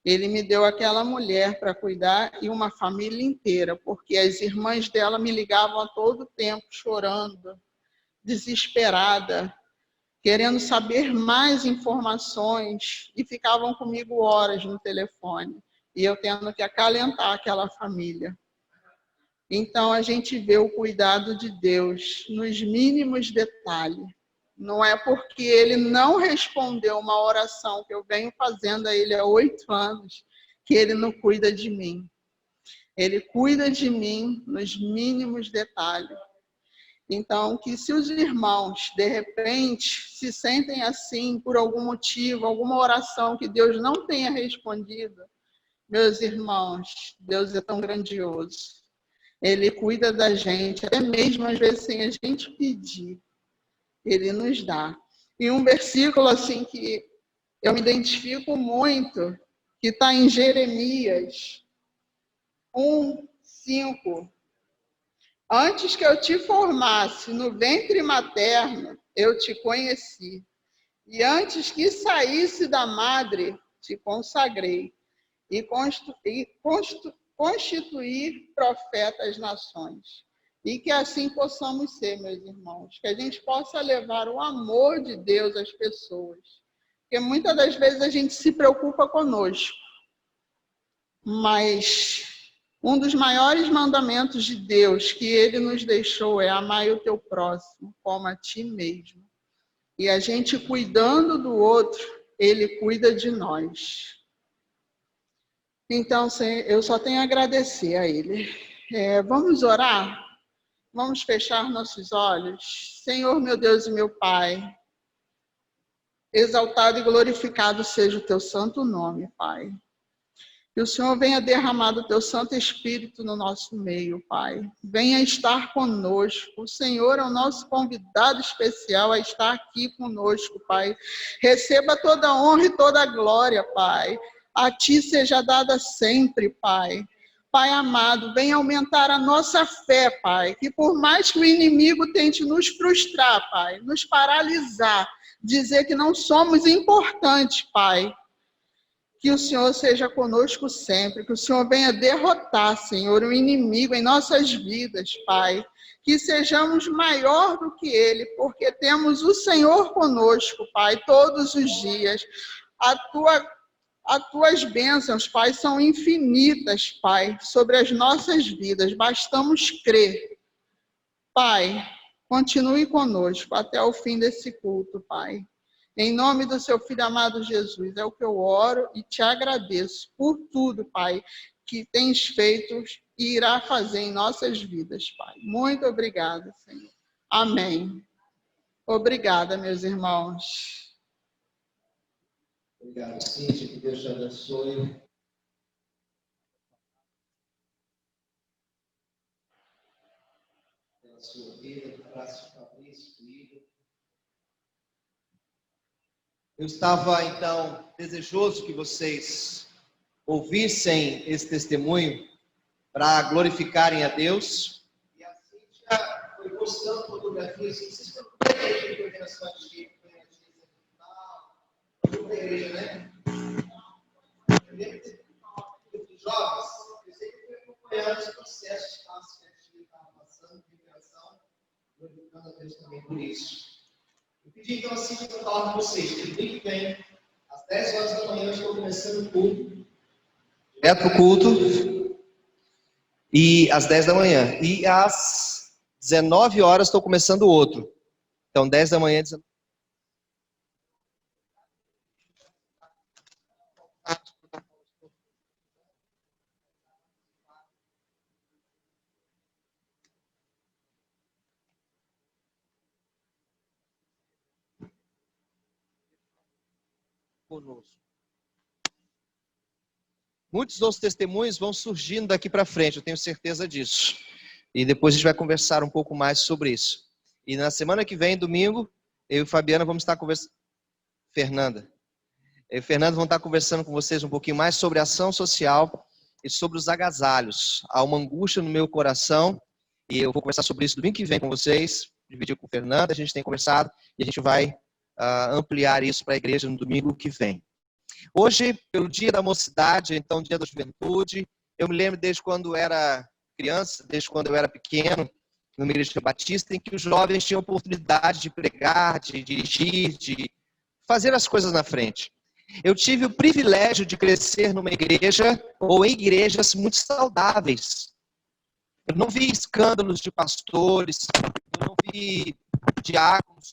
Ele me deu aquela mulher para cuidar e uma família inteira, porque as irmãs dela me ligavam a todo tempo, chorando, desesperada, querendo saber mais informações, e ficavam comigo horas no telefone, e eu tendo que acalentar aquela família. Então, a gente vê o cuidado de Deus nos mínimos detalhes. Não é porque ele não respondeu uma oração que eu venho fazendo a ele há 8 anos, que ele não cuida de mim. Ele cuida de mim nos mínimos detalhes. Então, que se os irmãos, de repente, se sentem assim por algum motivo, alguma oração que Deus não tenha respondido, meus irmãos, Deus é tão grandioso. Ele cuida da gente, até mesmo às vezes sem a gente pedir. Ele nos dá. E um versículo assim que eu me identifico muito, que está em Jeremias 1:5. Antes que eu te formasse no ventre materno, eu te conheci. E antes que saísse da madre, te consagrei. E constituir profeta às nações. E que assim possamos ser, meus irmãos. Que a gente possa levar o amor de Deus às pessoas. Porque muitas das vezes a gente se preocupa conosco. Mas um dos maiores mandamentos de Deus que ele nos deixou é amar o teu próximo como a ti mesmo. E a gente cuidando do outro, ele cuida de nós. Então, eu só tenho a agradecer a ele. Vamos orar? Vamos fechar nossos olhos? Senhor, meu Deus e meu Pai, exaltado e glorificado seja o teu santo nome, Pai. Que o Senhor venha derramar do teu Santo Espírito no nosso meio, Pai. Venha estar conosco. O Senhor é o nosso convidado especial a estar aqui conosco, Pai. Receba toda a honra e toda a glória, Pai. A Ti seja dada sempre, Pai. Pai amado, venha aumentar a nossa fé, Pai. Que por mais que o inimigo tente nos frustrar, Pai, nos paralisar, dizer que não somos importantes, Pai, que o Senhor seja conosco sempre, que o Senhor venha derrotar, Senhor, o inimigo em nossas vidas, Pai. Que sejamos maior do que ele, porque temos o Senhor conosco, Pai, todos os dias. As tuas bênçãos, Pai, são infinitas, Pai, sobre as nossas vidas. Bastamos crer. Pai, continue conosco até o fim desse culto, Pai. Em nome do seu Filho amado Jesus, é o que eu oro e te agradeço por tudo, Pai, que tens feito e irá fazer em nossas vidas, Pai. Muito obrigada, Senhor. Amém. Obrigada, meus irmãos. Obrigado, Cíntia, que Deus te abençoe. Pela sua vida, um abraço de Fabrício, Igor. Eu estava, então, desejoso que vocês ouvissem esse testemunho para glorificarem a Deus. E a Cíntia foi postando fotografias. Vocês estão vendo a coordenação de da igreja, né? Eu lembro de ter jovens, eu sempre fui acompanhando os processos de passos que a gente estava passando, de migração, glorificando a Deus também por isso. Eu pedi então assim para falar com vocês, que domingo que vem, às 10 horas da manhã, eu estou começando o culto. Direto para o culto. E às 10 da manhã. E às 19 horas estou começando o outro. Então, 10 da manhã, 19. Conosco. Muitos outros testemunhos vão surgindo daqui para frente, eu tenho certeza disso. E depois a gente vai conversar um pouco mais sobre isso. E na semana que vem, domingo, eu e Fabiana vamos estar conversando. Fernanda. Eu e Fernanda vamos estar conversando com vocês um pouquinho mais sobre ação social e sobre os agasalhos. Há uma angústia no meu coração e eu vou conversar sobre isso domingo que vem com vocês, dividir com Fernanda, a gente tem conversado e a gente vai ampliar isso para a igreja no domingo que vem. Hoje, pelo dia da mocidade, então dia da juventude, eu me lembro desde quando eu era criança, desde quando eu era pequeno, numa igreja batista, em que os jovens tinham oportunidade de pregar, de dirigir, de fazer as coisas na frente. Eu tive o privilégio de crescer numa igreja ou em igrejas muito saudáveis. Eu não vi escândalos de pastores, eu não vi diáconos,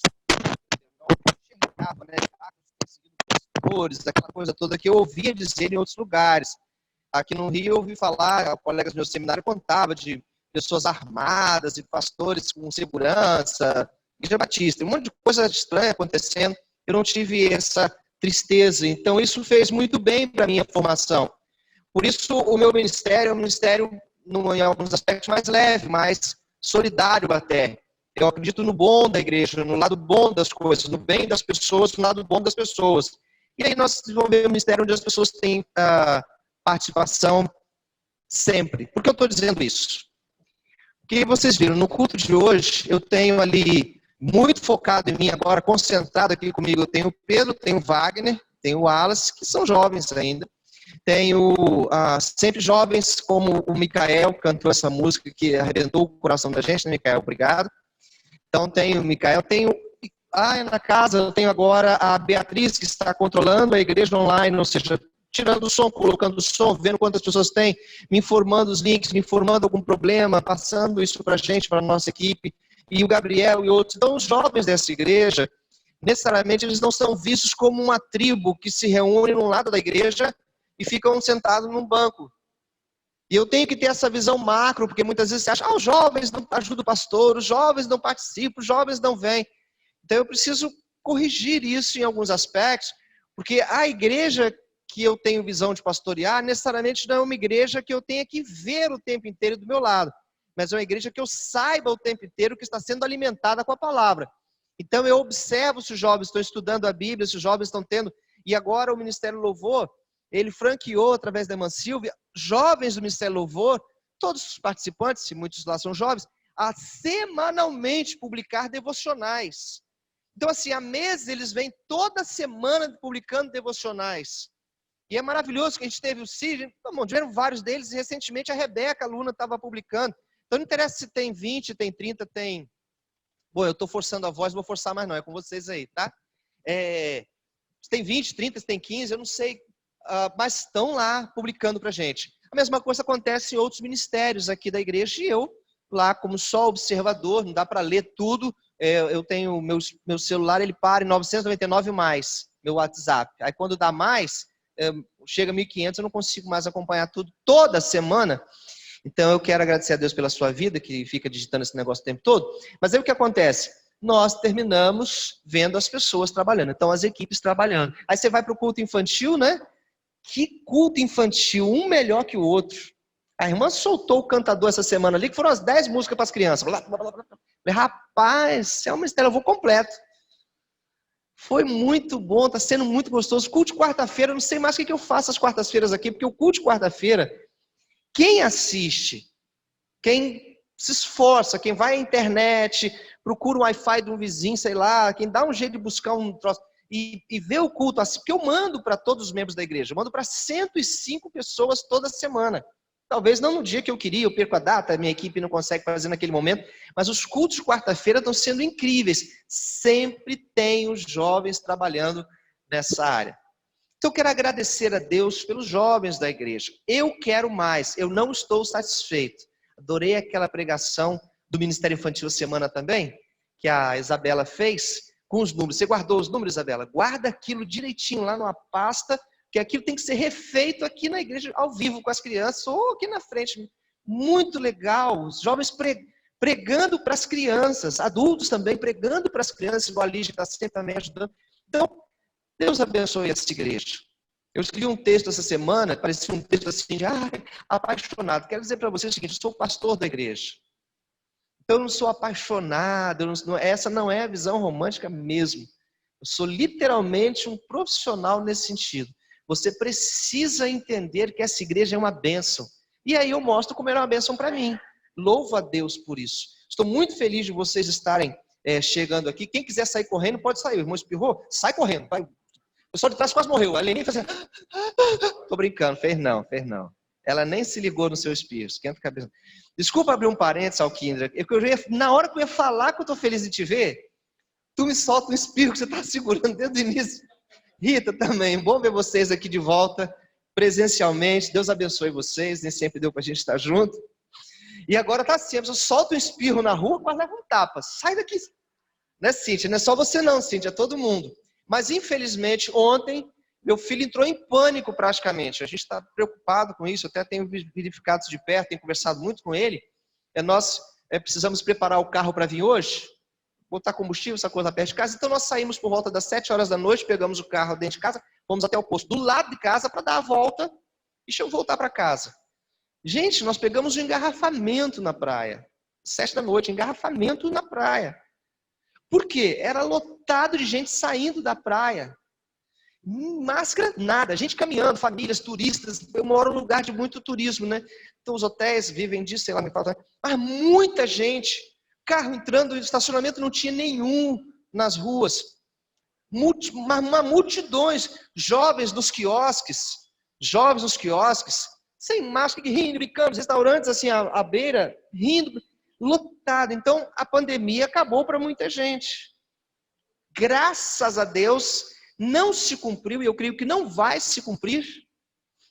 pastores, aquela coisa toda que eu ouvia dizer em outros lugares. Aqui no Rio eu ouvi falar, colegas do meu seminário contavam de pessoas armadas e pastores com segurança, igreja batista, um monte de coisa estranha acontecendo. Eu não tive essa tristeza, então isso fez muito bem para a minha formação. Por isso o meu ministério é um ministério, em alguns aspectos, mais leve, mais solidário até. Eu acredito no bom da igreja, no lado bom das coisas, no bem das pessoas, no lado bom das pessoas. E aí nós desenvolvemos um ministério onde as pessoas têm participação sempre. Por que eu estou dizendo isso? Porque vocês viram, no culto de hoje, eu tenho ali, muito focado em mim agora, concentrado aqui comigo, eu tenho o Pedro, tenho o Wagner, tenho o Wallace, que são jovens ainda. Tenho sempre jovens, como o Micael, que cantou essa música que arrebentou o coração da gente, né, Micael? Obrigado. Então, tenho o Micael, tenho... na casa, eu tenho agora a Beatriz, que está controlando a igreja online, ou seja, tirando o som, colocando o som, vendo quantas pessoas tem, me informando os links, me informando algum problema, passando isso para a gente, para a nossa equipe, e o Gabriel e outros. Então, os jovens dessa igreja, necessariamente, eles não são vistos como uma tribo que se reúne num lado da igreja e ficam sentados num banco. E eu tenho que ter essa visão macro, porque muitas vezes você acha, os jovens não ajudam o pastor, os jovens não participam, os jovens não vêm. Então eu preciso corrigir isso em alguns aspectos, porque a igreja que eu tenho visão de pastorear, necessariamente não é uma igreja que eu tenha que ver o tempo inteiro do meu lado, mas é uma igreja que eu saiba o tempo inteiro que está sendo alimentada com a palavra. Então eu observo se os jovens estão estudando a Bíblia, se os jovens estão tendo, e agora o Ministério Louvor, ele franqueou através da irmã Silvia, jovens do Ministério Louvor, todos os participantes, e muitos lá são jovens, a semanalmente publicar devocionais. Então assim, há meses eles vêm toda semana publicando devocionais. E é maravilhoso que a gente teve o Cid, tiveram vários deles, e recentemente a Rebeca, a aluna, estava publicando. Então não interessa se tem 20, tem 30, tem... Bom, eu estou forçando a voz, não vou forçar mais não, é com vocês aí, tá? Se tem 20, 30, se tem 15, eu não sei, mas estão lá publicando para a gente. A mesma coisa acontece em outros ministérios aqui da igreja, e eu, lá como só observador, não dá para ler tudo, eu tenho meu celular, ele para em 999 mais, meu WhatsApp. Aí quando dá mais, chega a 1.500, eu não consigo mais acompanhar tudo toda semana. Então eu quero agradecer a Deus pela sua vida, que fica digitando esse negócio o tempo todo. Mas aí o que acontece? Nós terminamos vendo as pessoas trabalhando. Então as equipes trabalhando. Aí você vai para o culto infantil, né? Que culto infantil, um melhor que o outro. A irmã soltou o cantador essa semana ali, que foram as 10 músicas para as crianças. Falei, rapaz, é um mistério, eu vou completo. Foi muito bom, está sendo muito gostoso. Culto de quarta-feira, eu não sei mais o que eu faço às quartas-feiras aqui, porque o culto de quarta-feira, quem assiste, quem se esforça, quem vai à internet, procura o Wi-Fi de um vizinho, sei lá, quem dá um jeito de buscar um troço e vê o culto assim, porque eu mando para todos os membros da igreja, eu mando para 105 pessoas toda semana. Talvez não no dia que eu queria, eu perco a data, a minha equipe não consegue fazer naquele momento, mas os cultos de quarta-feira estão sendo incríveis. Sempre tem os jovens trabalhando nessa área. Então eu quero agradecer a Deus pelos jovens da igreja. Eu quero mais, eu não estou satisfeito. Adorei aquela pregação do Ministério Infantil semana também, que a Isabela fez com os números. Você guardou os números, Isabela? Guarda aquilo direitinho lá numa pasta, que aquilo tem que ser refeito aqui na igreja, ao vivo com as crianças, ou aqui na frente. Muito legal, os jovens pregando para as crianças, adultos também pregando para as crianças, igual a Lígia está sempre também ajudando. Então, Deus abençoe essa igreja. Eu escrevi um texto essa semana, parecia um texto assim, apaixonado. Quero dizer para vocês o seguinte, eu sou pastor da igreja. Então eu não sou apaixonado, essa não é a visão romântica mesmo. Eu sou literalmente um profissional nesse sentido. Você precisa entender que essa igreja é uma bênção. E aí eu mostro como era uma bênção para mim. Louvo a Deus por isso. Estou muito feliz de vocês estarem chegando aqui. Quem quiser sair correndo, pode sair. O irmão espirrou, sai correndo. Vai. O pessoal de trás quase morreu. A Leninha fez assim. Tô brincando, fez não. Ela nem se ligou no seu espirro. Esquenta a cabeça. Desculpa abrir um parênteses, Alquindra. Na hora que eu ia falar que eu tô feliz de te ver, tu me solta um espirro que você tá segurando desde o início. Rita também, bom ver vocês aqui de volta, presencialmente. Deus abençoe vocês, nem sempre deu pra gente estar junto. E agora tá assim, eu solto um espirro na rua, quase leva um tapa. Sai daqui. Né, Cíntia? Não é só você não, Cíntia, é todo mundo. Mas, infelizmente, ontem, meu filho entrou em pânico praticamente. A gente está preocupado com isso, eu até tenho verificado isso de perto, tenho conversado muito com ele. Nós precisamos preparar o carro para vir hoje, botar combustível, essa coisa perto de casa. Então, nós saímos por volta das 7 horas da noite, pegamos o carro dentro de casa, fomos até o posto do lado de casa para dar a volta e voltar para casa. Gente, nós pegamos um engarrafamento na praia. 7 da noite, engarrafamento na praia. Por quê? Era lotado de gente saindo da praia. Máscara, nada. Gente caminhando, famílias, turistas. Eu moro num lugar de muito turismo, né? Então os hotéis vivem disso, sei lá, me falta. Mas muita gente. Carro entrando, estacionamento não tinha nenhum nas ruas. Multidões. Jovens nos quiosques, sem máscara, rindo, brincando. Restaurantes assim à beira, rindo. Lotado. Então, a pandemia acabou para muita gente. Graças a Deus, não se cumpriu, e eu creio que não vai se cumprir,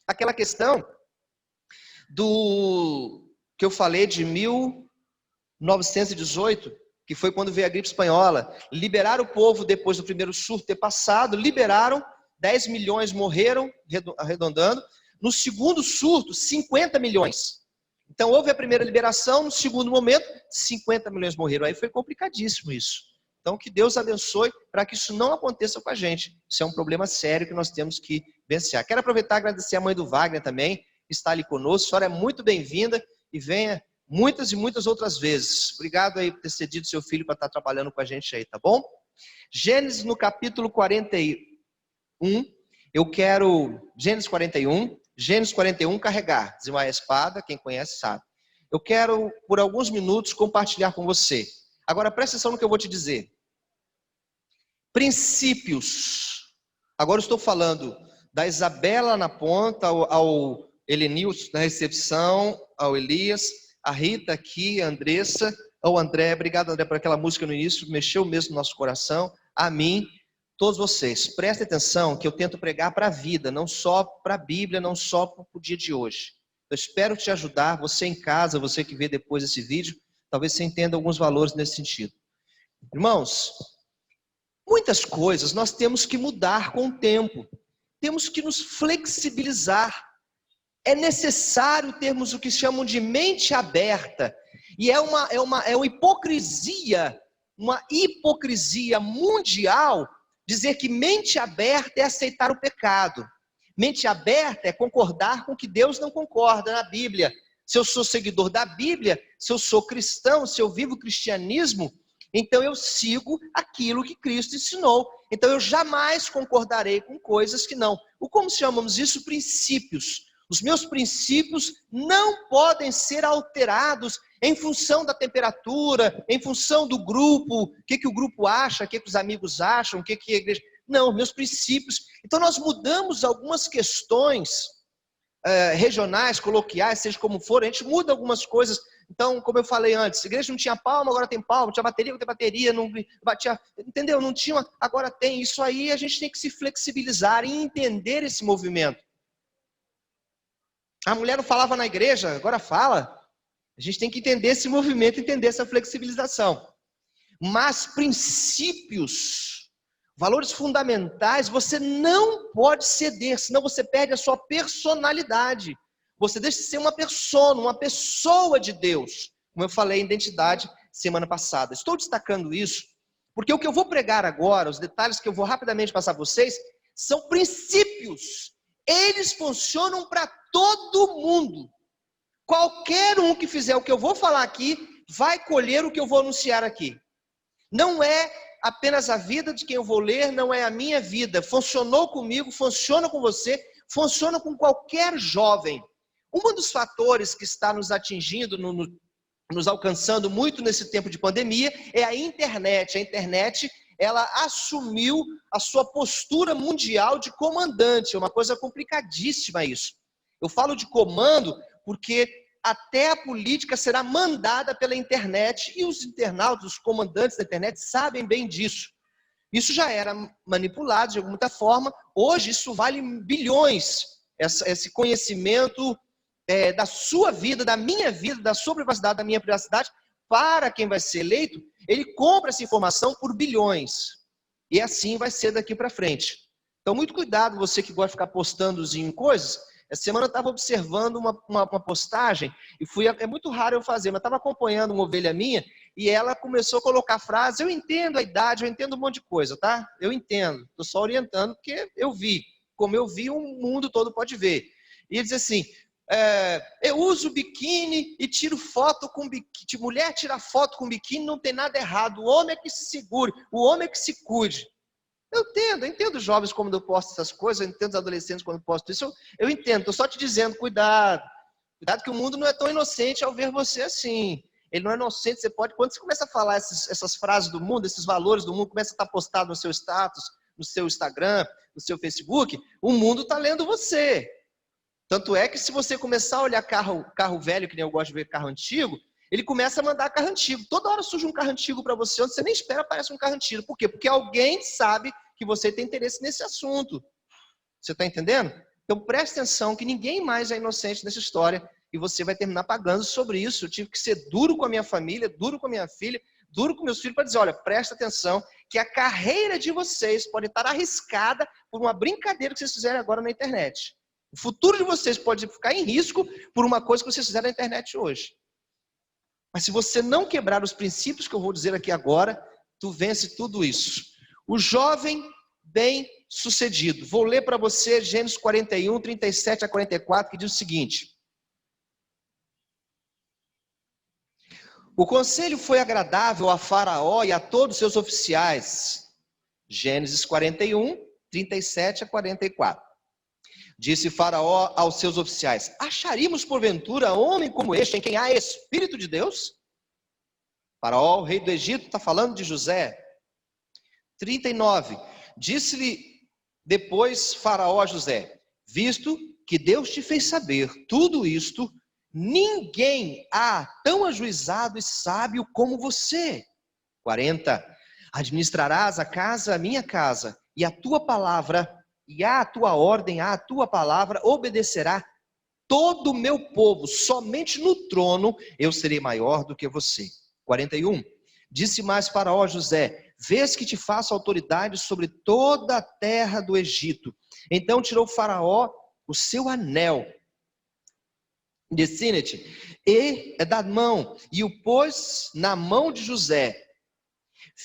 aquela questão do que eu falei de 1918, que foi quando veio a gripe espanhola. Liberaram o povo depois do primeiro surto ter passado, liberaram, 10 milhões morreram, arredondando. No segundo surto, 50 milhões. Então, houve a primeira liberação, no segundo momento, 50 milhões morreram. Aí foi complicadíssimo isso. Então, que Deus abençoe para que isso não aconteça com a gente. Isso é um problema sério que nós temos que vencer. Quero aproveitar e agradecer a mãe do Wagner também, que está ali conosco. A senhora é muito bem-vinda e venha muitas e muitas outras vezes. Obrigado aí por ter cedido seu filho para estar trabalhando com a gente aí, tá bom? Gênesis no capítulo 41, Gênesis 41, carregar, desenvolver a espada, quem conhece sabe. Eu quero, por alguns minutos, compartilhar com você. Agora, presta atenção no que eu vou te dizer. Princípios. Agora eu estou falando da Isabela na ponta, ao Helenilson na recepção, ao Elias, a Rita aqui, a Andressa, ao André. Obrigado, André, por aquela música no início, que mexeu mesmo no nosso coração. A mim, todos vocês. Prestem atenção que eu tento pregar para a vida, não só para a Bíblia, não só para o dia de hoje. Eu espero te ajudar, você em casa, você que vê depois esse vídeo, talvez você entenda alguns valores nesse sentido. Irmãos, muitas coisas nós temos que mudar com o tempo. Temos que nos flexibilizar. É necessário termos o que chamam de mente aberta. E é uma hipocrisia, uma hipocrisia mundial, dizer que mente aberta é aceitar o pecado. Mente aberta é concordar com o que Deus não concorda na Bíblia. Se eu sou seguidor da Bíblia, se eu sou cristão, se eu vivo o cristianismo, então eu sigo aquilo que Cristo ensinou. Então eu jamais concordarei com coisas que não. Como chamamos isso? Princípios. Os meus princípios não podem ser alterados em função da temperatura, em função do grupo, o que o grupo acha, o que os amigos acham, o que a igreja... Não, meus princípios. Então nós mudamos algumas questões regionais, coloquiais, seja como for, a gente muda algumas coisas. Então, como eu falei antes, a igreja não tinha palma, agora tem palma, tinha bateria, agora tem bateria, não batia, entendeu? Não tinha, agora tem. Isso aí a gente tem que se flexibilizar e entender esse movimento. A mulher não falava na igreja, agora fala. A gente tem que entender esse movimento, entender essa flexibilização. Mas princípios, valores fundamentais, você não pode ceder, senão você perde a sua personalidade. Você deixa de ser uma pessoa de Deus. Como eu falei, identidade semana passada. Estou destacando isso, porque o que eu vou pregar agora, os detalhes que eu vou rapidamente passar para vocês, são princípios. Eles funcionam para todo mundo. Qualquer um que fizer o que eu vou falar aqui, vai colher o que eu vou anunciar aqui. Não é apenas a vida de quem eu vou ler, não é a minha vida. Funcionou comigo, funciona com você, funciona com qualquer jovem. Um dos fatores que está nos atingindo, nos alcançando muito nesse tempo de pandemia, é a internet. A internet, ela assumiu a sua postura mundial de comandante. É uma coisa complicadíssima isso. Eu falo de comando porque até a política será mandada pela internet e os internautas, os comandantes da internet sabem bem disso. Isso já era manipulado de alguma forma. Hoje isso vale bilhões. Esse conhecimento da sua vida, da minha vida, da sua privacidade, da minha privacidade, para quem vai ser eleito, ele compra essa informação por bilhões. E assim vai ser daqui para frente. Então, muito cuidado, você que gosta de ficar postando em coisas. Essa semana eu estava observando uma postagem, e é muito raro eu fazer, mas estava acompanhando uma ovelha minha, e ela começou a colocar frases. Eu entendo a idade, eu entendo um monte de coisa, tá? Eu entendo, estou só orientando, porque eu vi. Como eu vi, o mundo todo pode ver. E ele diz assim, eu uso biquíni e tiro foto com biquíni. Mulher tira foto com biquíni, não tem nada errado. O homem é que se segure, o homem é que se cuide. Eu entendo os jovens quando eu posto essas coisas, eu entendo os adolescentes quando eu posto isso, eu entendo, estou só te dizendo, cuidado que o mundo não é tão inocente ao ver você assim. Ele não é inocente, quando você começa a falar essas frases do mundo, esses valores do mundo, começa a estar postado no seu status, no seu Instagram, no seu Facebook, o mundo está lendo você. Tanto é que se você começar a olhar carro velho, que nem eu gosto de ver carro antigo, ele começa a mandar carro antigo. Toda hora surge um carro antigo para você, onde você nem espera aparece um carro antigo. Por quê? Porque alguém sabe que você tem interesse nesse assunto. Você está entendendo? Então preste atenção que ninguém mais é inocente nessa história e você vai terminar pagando sobre isso. Eu tive que ser duro com a minha família, duro com a minha filha, duro com meus filhos para dizer, olha, presta atenção que a carreira de vocês pode estar arriscada por uma brincadeira que vocês fizerem agora na internet. O futuro de vocês pode ficar em risco por uma coisa que vocês fizeram na internet hoje. Mas se você não quebrar os princípios que eu vou dizer aqui agora, tu vence tudo isso. O jovem bem-sucedido. Vou ler para você Gênesis 41, 37 a 44, que diz o seguinte: o conselho foi agradável a Faraó e a todos os seus oficiais. Gênesis 41, 37 a 44. Disse Faraó aos seus oficiais: acharíamos porventura homem como este, em quem há Espírito de Deus? Faraó, o rei do Egito, está falando de José. 39. Disse-lhe depois Faraó a José: visto que Deus te fez saber tudo isto, ninguém há tão ajuizado e sábio como você. 40. Administrarás a casa, a minha casa, e a tua palavra, e a tua ordem, a tua palavra, obedecerá todo o meu povo. Somente no trono eu serei maior do que você. 41. Disse mais Faraó a José: vês que te faço autoridade sobre toda a terra do Egito. Então tirou Faraó o seu anel de sínete e da mão, e o pôs na mão de José.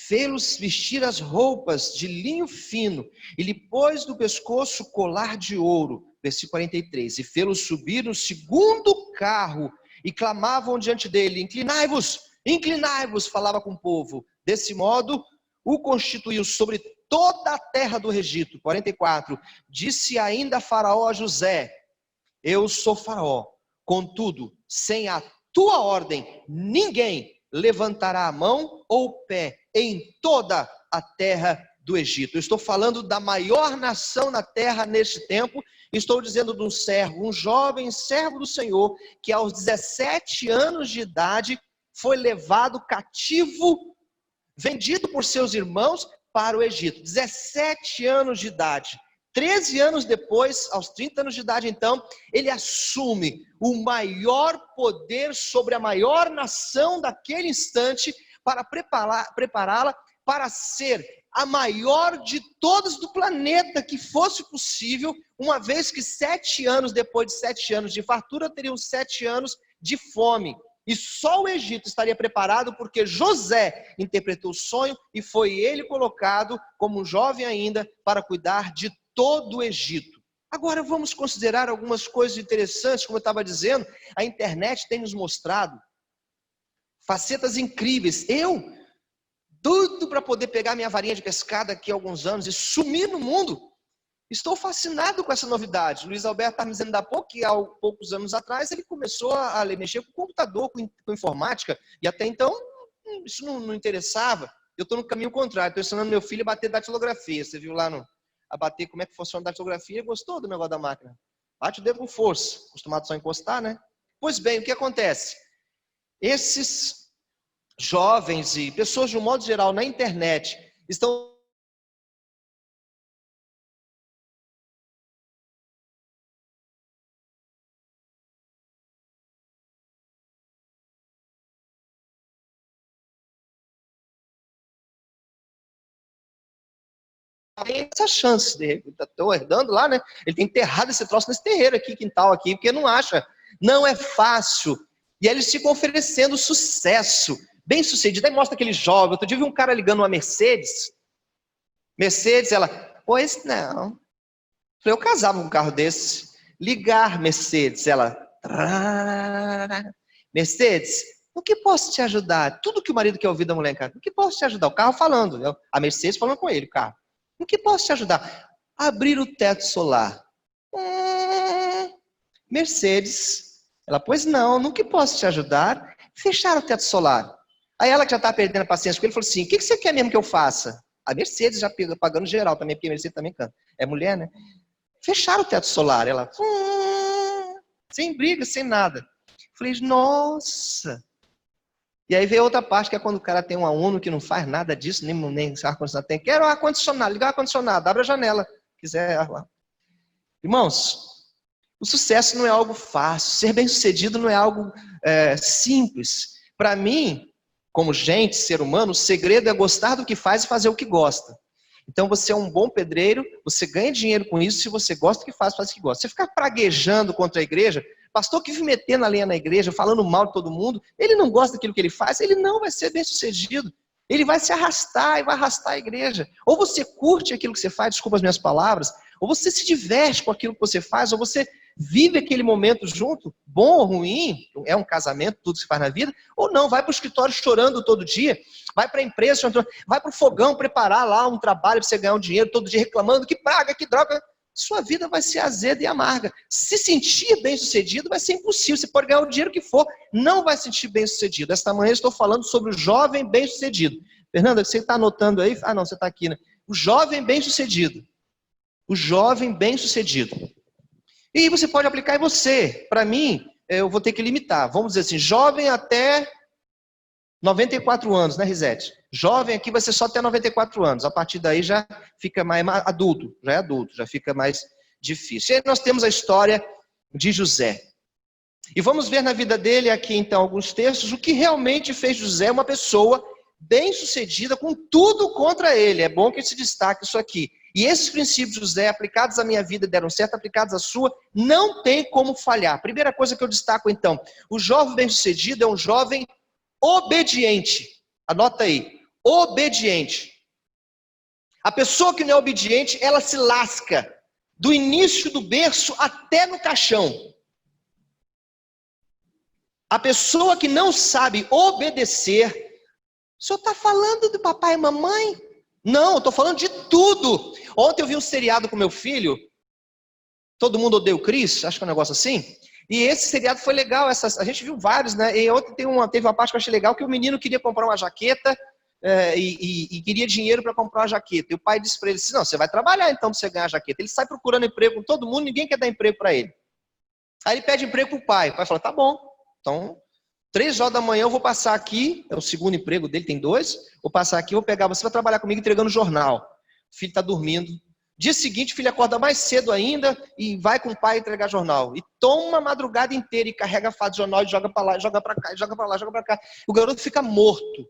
Fê-los vestir as roupas de linho fino, e lhe pôs no pescoço colar de ouro. Versículo 43. E fê-los subir no segundo carro, e clamavam diante dele: inclinai-vos, inclinai-vos, falava com o povo. Desse modo, o constituiu sobre toda a terra do Egito. 44. Disse ainda Faraó a José: eu sou Faraó, contudo, sem a tua ordem, ninguém levantará a mão ou o pé em toda a terra do Egito. Eu estou falando da maior nação na terra neste tempo. Estou dizendo de um servo, um jovem servo do Senhor, que aos 17 anos de idade foi levado cativo, vendido por seus irmãos para o Egito. 17 anos de idade. 13 anos depois, aos 30 anos de idade, então, ele assume o maior poder sobre a maior nação daquele instante para prepará-la para ser a maior de todas do planeta que fosse possível, uma vez que 7 anos depois de 7 anos de fartura, teriam 7 anos de fome. E só o Egito estaria preparado porque José interpretou o sonho e foi ele colocado como um jovem ainda para cuidar de todo o Egito. Agora vamos considerar algumas coisas interessantes. Como eu estava dizendo, a internet tem nos mostrado facetas incríveis. Eu, doido para poder pegar minha varinha de pescar daqui a alguns anos e sumir no mundo, estou fascinado com essa novidade. Luiz Alberto está me dizendo há pouco que há poucos anos atrás ele começou a mexer com computador, com informática, e até então isso não interessava. Eu estou no caminho contrário, estou ensinando meu filho a bater datilografia. Você viu lá a bater como é que funciona a datilografia? Gostou do negócio da máquina? Bate o dedo com força, acostumado só a encostar, né? Pois bem, o que acontece? Esses jovens e pessoas de um modo geral na internet estão tem essa chance de estou herdando lá, né? Ele tem enterrado esse troço nesse terreiro aqui, quintal aqui, porque não acha. Não é fácil. E aí eles ficam oferecendo sucesso, bem sucedido. Aí mostra aquele jovem. Outro dia eu vi um cara ligando uma Mercedes. Mercedes, ela, pois não. Eu casava com um carro desse. Ligar Mercedes, ela, Mercedes, no que posso te ajudar? Tudo que o marido quer ouvir da mulher em casa. No que posso te ajudar? O carro falando, a Mercedes falando com ele, o carro. No que posso te ajudar? Abrir o teto solar. Mercedes, ela, pois não, no que posso te ajudar? Fechar o teto solar. Aí ela que já está perdendo a paciência com ele, falou assim, o que você quer mesmo que eu faça? A Mercedes já pagando geral também, porque a Mercedes também canta. É mulher, né? Fechar o teto solar. Ela, sem briga, sem nada. Falei, nossa. E aí veio outra parte, que é quando o cara tem uma Uno que não faz nada disso, nem ar-condicionado tem. Quero ar-condicionado, ligar o ar-condicionado, abre a janela, quiser. Irmãos, o sucesso não é algo fácil, ser bem-sucedido não é algo simples. Para mim, como gente, ser humano, o segredo é gostar do que faz e fazer o que gosta. Então você é um bom pedreiro, você ganha dinheiro com isso, se você gosta do que faz, faz o que gosta. Você ficar praguejando contra a igreja, pastor que vive metendo a lenha na igreja, falando mal de todo mundo, ele não gosta daquilo que ele faz, ele não vai ser bem sucedido. Ele vai se arrastar e vai arrastar a igreja. Ou você curte aquilo que você faz, desculpa as minhas palavras, ou você se diverte com aquilo que você faz, ou você vive aquele momento junto, bom ou ruim, é um casamento, tudo que se faz na vida, ou não, vai para o escritório chorando todo dia, vai para a empresa, vai para o fogão preparar lá um trabalho para você ganhar um dinheiro todo dia reclamando, que praga, que droga. Sua vida vai ser azeda e amarga. Se sentir bem-sucedido vai ser impossível. Você pode ganhar o dinheiro que for, não vai se sentir bem-sucedido. Esta manhã eu estou falando sobre o jovem bem-sucedido. Fernanda, você está anotando aí? Ah, não, você está aqui, né? O jovem bem-sucedido. O jovem bem-sucedido. E você pode aplicar em você. Para mim, eu vou ter que limitar. Vamos dizer assim, jovem até 94 anos, né, Risete? Jovem aqui vai ser só até 94 anos. A partir daí já fica mais adulto, já fica mais difícil. E aí nós temos a história de José. E vamos ver na vida dele aqui, então, alguns textos, o que realmente fez José uma pessoa bem-sucedida com tudo contra ele. É bom que se destaque isso aqui. E esses princípios de José, aplicados à minha vida, deram certo, aplicados à sua, não tem como falhar. Primeira coisa que eu destaco, então, o jovem bem-sucedido é um jovem obediente. Anota aí, obediente. A pessoa que não é obediente, ela se lasca do início do berço até no caixão. A pessoa que não sabe obedecer, o senhor está falando do papai e mamãe? Não, eu estou falando de tudo. Ontem eu vi um seriado com meu filho, Todo Mundo Odeia o Chris, acho que é um negócio assim. E esse seriado foi legal, a gente viu vários, né? E ontem teve uma parte que eu achei legal, que o menino queria comprar uma jaqueta e queria dinheiro para comprar uma jaqueta. E o pai disse para ele, não, você vai trabalhar então para você ganhar a jaqueta. Ele sai procurando emprego com todo mundo, ninguém quer dar emprego para ele. Aí ele pede emprego para o pai. O pai fala, tá bom, então 3 horas da manhã eu vou passar aqui, é o segundo emprego dele, tem 2, vou passar aqui, vou pegar, você vai trabalhar comigo entregando jornal. O filho está dormindo. Dia seguinte, o filho acorda mais cedo ainda e vai com o pai entregar jornal. E toma a madrugada inteira e carrega a fato de jornal e joga para lá, joga para cá, joga para lá, joga para cá. O garoto fica morto.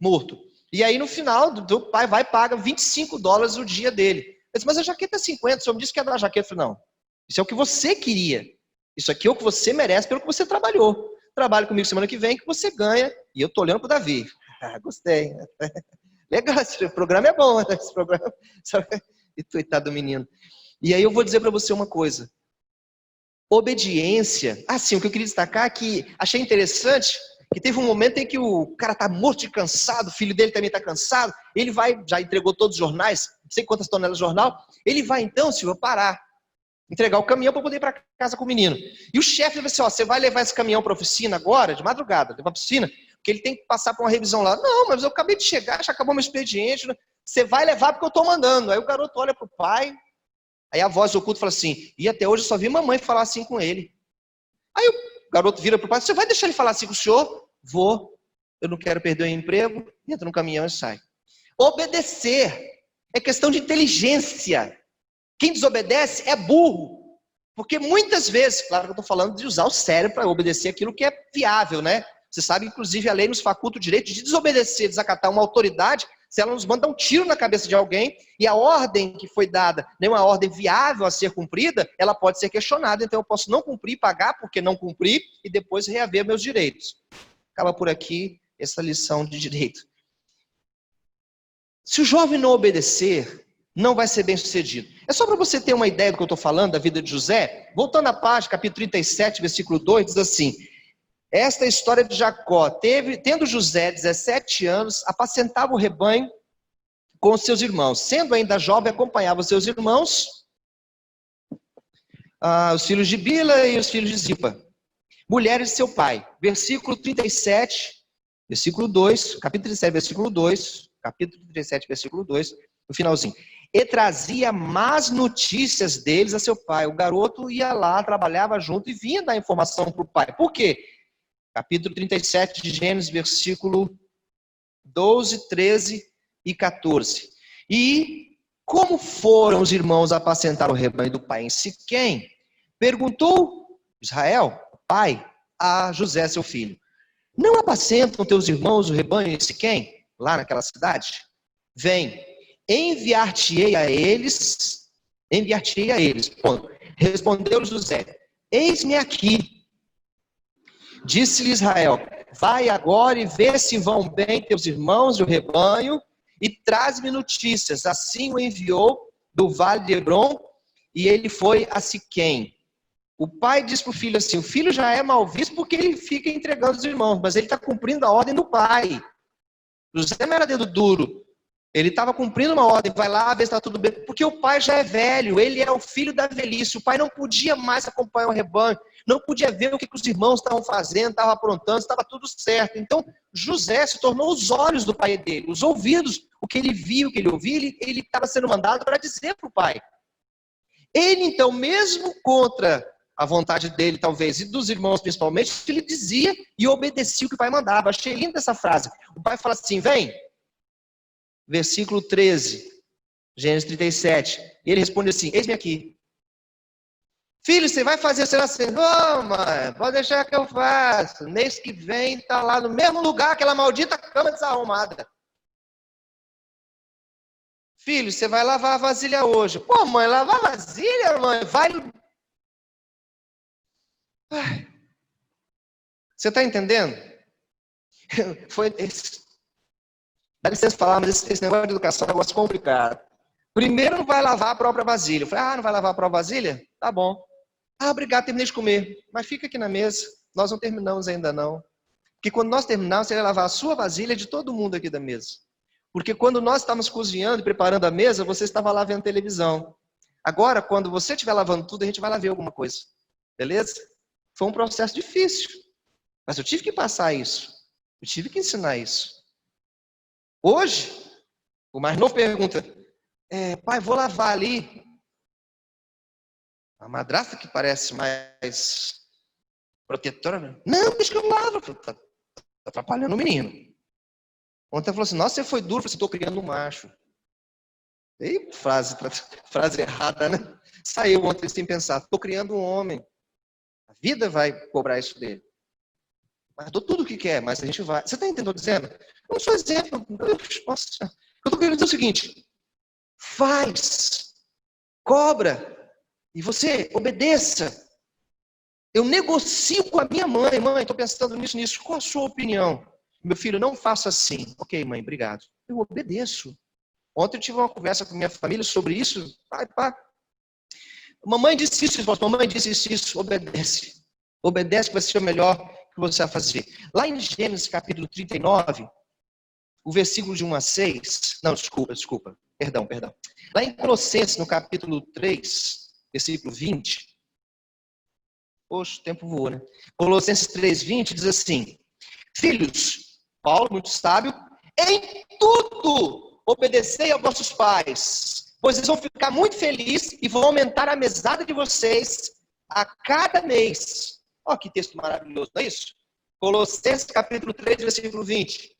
Morto. E aí no final, o pai vai e paga $25 o dia dele. Ele disse, mas a jaqueta é 50, o senhor me disse que ia dar a jaqueta. Eu falei, não, isso é o que você queria. Isso aqui é o que você merece pelo que você trabalhou. Trabalhe comigo semana que vem que você ganha. E eu tô olhando pro Davi. Ah, gostei. Legal, esse programa é bom, né? Esse programa. E coitado do menino. E aí eu vou dizer para você uma coisa. Obediência. Ah, sim, o que eu queria destacar é que achei interessante que teve um momento em que o cara tá morto de cansado, o filho dele também tá cansado, ele vai, já entregou todos os jornais, não sei quantas toneladas de jornal, ele vai então, Silvio, parar, entregar o caminhão para poder ir para casa com o menino. E o chefe falou assim, ó, você vai levar esse caminhão para a oficina agora, de madrugada, levar para a oficina, porque ele tem que passar por uma revisão lá. Não, mas eu acabei de chegar, já acabou meu expediente, você vai levar porque eu estou mandando. Aí o garoto olha para o pai, aí a voz oculta fala assim, e até hoje eu só vi mamãe falar assim com ele. Aí o garoto vira para o pai, você vai deixar ele falar assim com o senhor? Vou, eu não quero perder o emprego, entra no caminhão e sai. Obedecer é questão de inteligência. Quem desobedece é burro. Porque muitas vezes, claro que eu estou falando de usar o cérebro para obedecer aquilo que é viável, né? Você sabe, inclusive, a lei nos faculta o direito de desobedecer, desacatar uma autoridade, se ela nos manda um tiro na cabeça de alguém, e a ordem que foi dada, nem uma ordem viável a ser cumprida, ela pode ser questionada. Então eu posso não cumprir, pagar porque não cumpri, e depois reaver meus direitos. Acaba por aqui essa lição de direito. Se o jovem não obedecer, não vai ser bem sucedido. É só para você ter uma ideia do que eu estou falando, da vida de José. Voltando à página, capítulo 37, versículo 2, diz assim, esta é a história de Jacó. Tendo José 17 anos, apacentava o rebanho com os seus irmãos. Sendo ainda jovem, acompanhava os seus irmãos, os filhos de Bila e os filhos de Zipa, mulheres de seu pai. Versículo 37, versículo 2, capítulo 37, versículo 2, capítulo 37, versículo 2, no finalzinho. E trazia más notícias deles a seu pai. O garoto ia lá, trabalhava junto e vinha dar informação para o pai. Por quê? Capítulo 37 de Gênesis, versículo 12, 13 e 14. E como foram os irmãos apacentar o rebanho do pai em Siquém? Perguntou Israel, pai, a José, seu filho. Não apacentam teus irmãos o rebanho em Siquém? Lá naquela cidade? Vem, enviar-te-ei a eles. Ponto. Respondeu José, eis-me aqui. Disse-lhe Israel, vai agora e vê se vão bem teus irmãos e o rebanho, e traz-me notícias. Assim o enviou do vale de Hebrom, e ele foi a Siquém. O pai diz para o filho assim, o filho já é mal visto porque ele fica entregando os irmãos, mas ele está cumprindo a ordem do pai. José não era dedo duro, ele estava cumprindo uma ordem, vai lá ver se está tudo bem, porque o pai já é velho, ele é o filho da velhice, o pai não podia mais acompanhar o rebanho, não podia ver o que os irmãos estavam fazendo, estavam aprontando, estava tudo certo. Então José se tornou os olhos do pai dele, os ouvidos, o que ele via, o que ele ouvia, ele estava sendo mandado para dizer para o pai. Ele então, mesmo contra a vontade dele, talvez, e dos irmãos principalmente, ele dizia e obedecia o que o pai mandava. Achei linda essa frase. O pai fala assim, vem, versículo 13, Gênesis 37. E ele responde assim, eis-me aqui. Filho, você vai fazer será assim? Não, mãe, pode deixar que eu faço. Mês que vem, está lá no mesmo lugar, aquela maldita cama desarrumada. Filho, você vai lavar a vasilha hoje. Pô, mãe, lavar a vasilha, mãe? Vai... Ai. Você está entendendo? Foi esse... Dá licença falar, mas esse negócio de educação é um negócio complicado. Primeiro não vai lavar a própria vasilha. Eu falei, não vai lavar a própria vasilha? Tá bom. Obrigado, terminei de comer. Mas fica aqui na mesa. Nós não terminamos ainda não. Porque quando nós terminarmos, você vai lavar a sua vasilha e de todo mundo aqui da mesa. Porque quando nós estávamos cozinhando e preparando a mesa, você estava lá vendo televisão. Agora, quando você estiver lavando tudo, a gente vai lá ver alguma coisa. Beleza? Foi um processo difícil. Mas eu tive que passar isso. Eu tive que ensinar isso. Hoje, o mais novo pergunta, pai, vou lavar ali. A madrasta que parece mais protetora. Não, deixa que eu lavo. Está atrapalhando o menino. Ontem falou assim, nossa, você foi duro, estou criando um macho. E frase errada, né? Saiu ontem sem pensar, estou criando um homem. A vida vai cobrar isso dele. Mas dou tudo o que quer, mas a gente vai. Você está entendendo o que eu estou dizendo? Eu não sou exemplo. Nossa, eu estou querendo dizer o seguinte, faz, cobra, e você obedeça. Eu negocio com a minha mãe, estou pensando nisso, qual a sua opinião? Meu filho, não faça assim. Ok, mãe, obrigado. Eu obedeço. Ontem eu tive uma conversa com minha família sobre isso. Pai. Mamãe disse isso, mamãe disse isso. Obedece. Obedece que vai ser o melhor que você vai fazer. Lá em Gênesis capítulo 39, o versículo de 1 a 6. Não, desculpa. Perdão. Lá em Colossenses, no capítulo 3, versículo 20. Poxa, o tempo voou, né? Colossenses 3, 20 diz assim: filhos, Paulo, muito sábio, em tudo obedecei aos vossos pais, pois eles vão ficar muito felizes e vão aumentar a mesada de vocês a cada mês. Olha que texto maravilhoso, não é isso? Colossenses capítulo 3, versículo 20.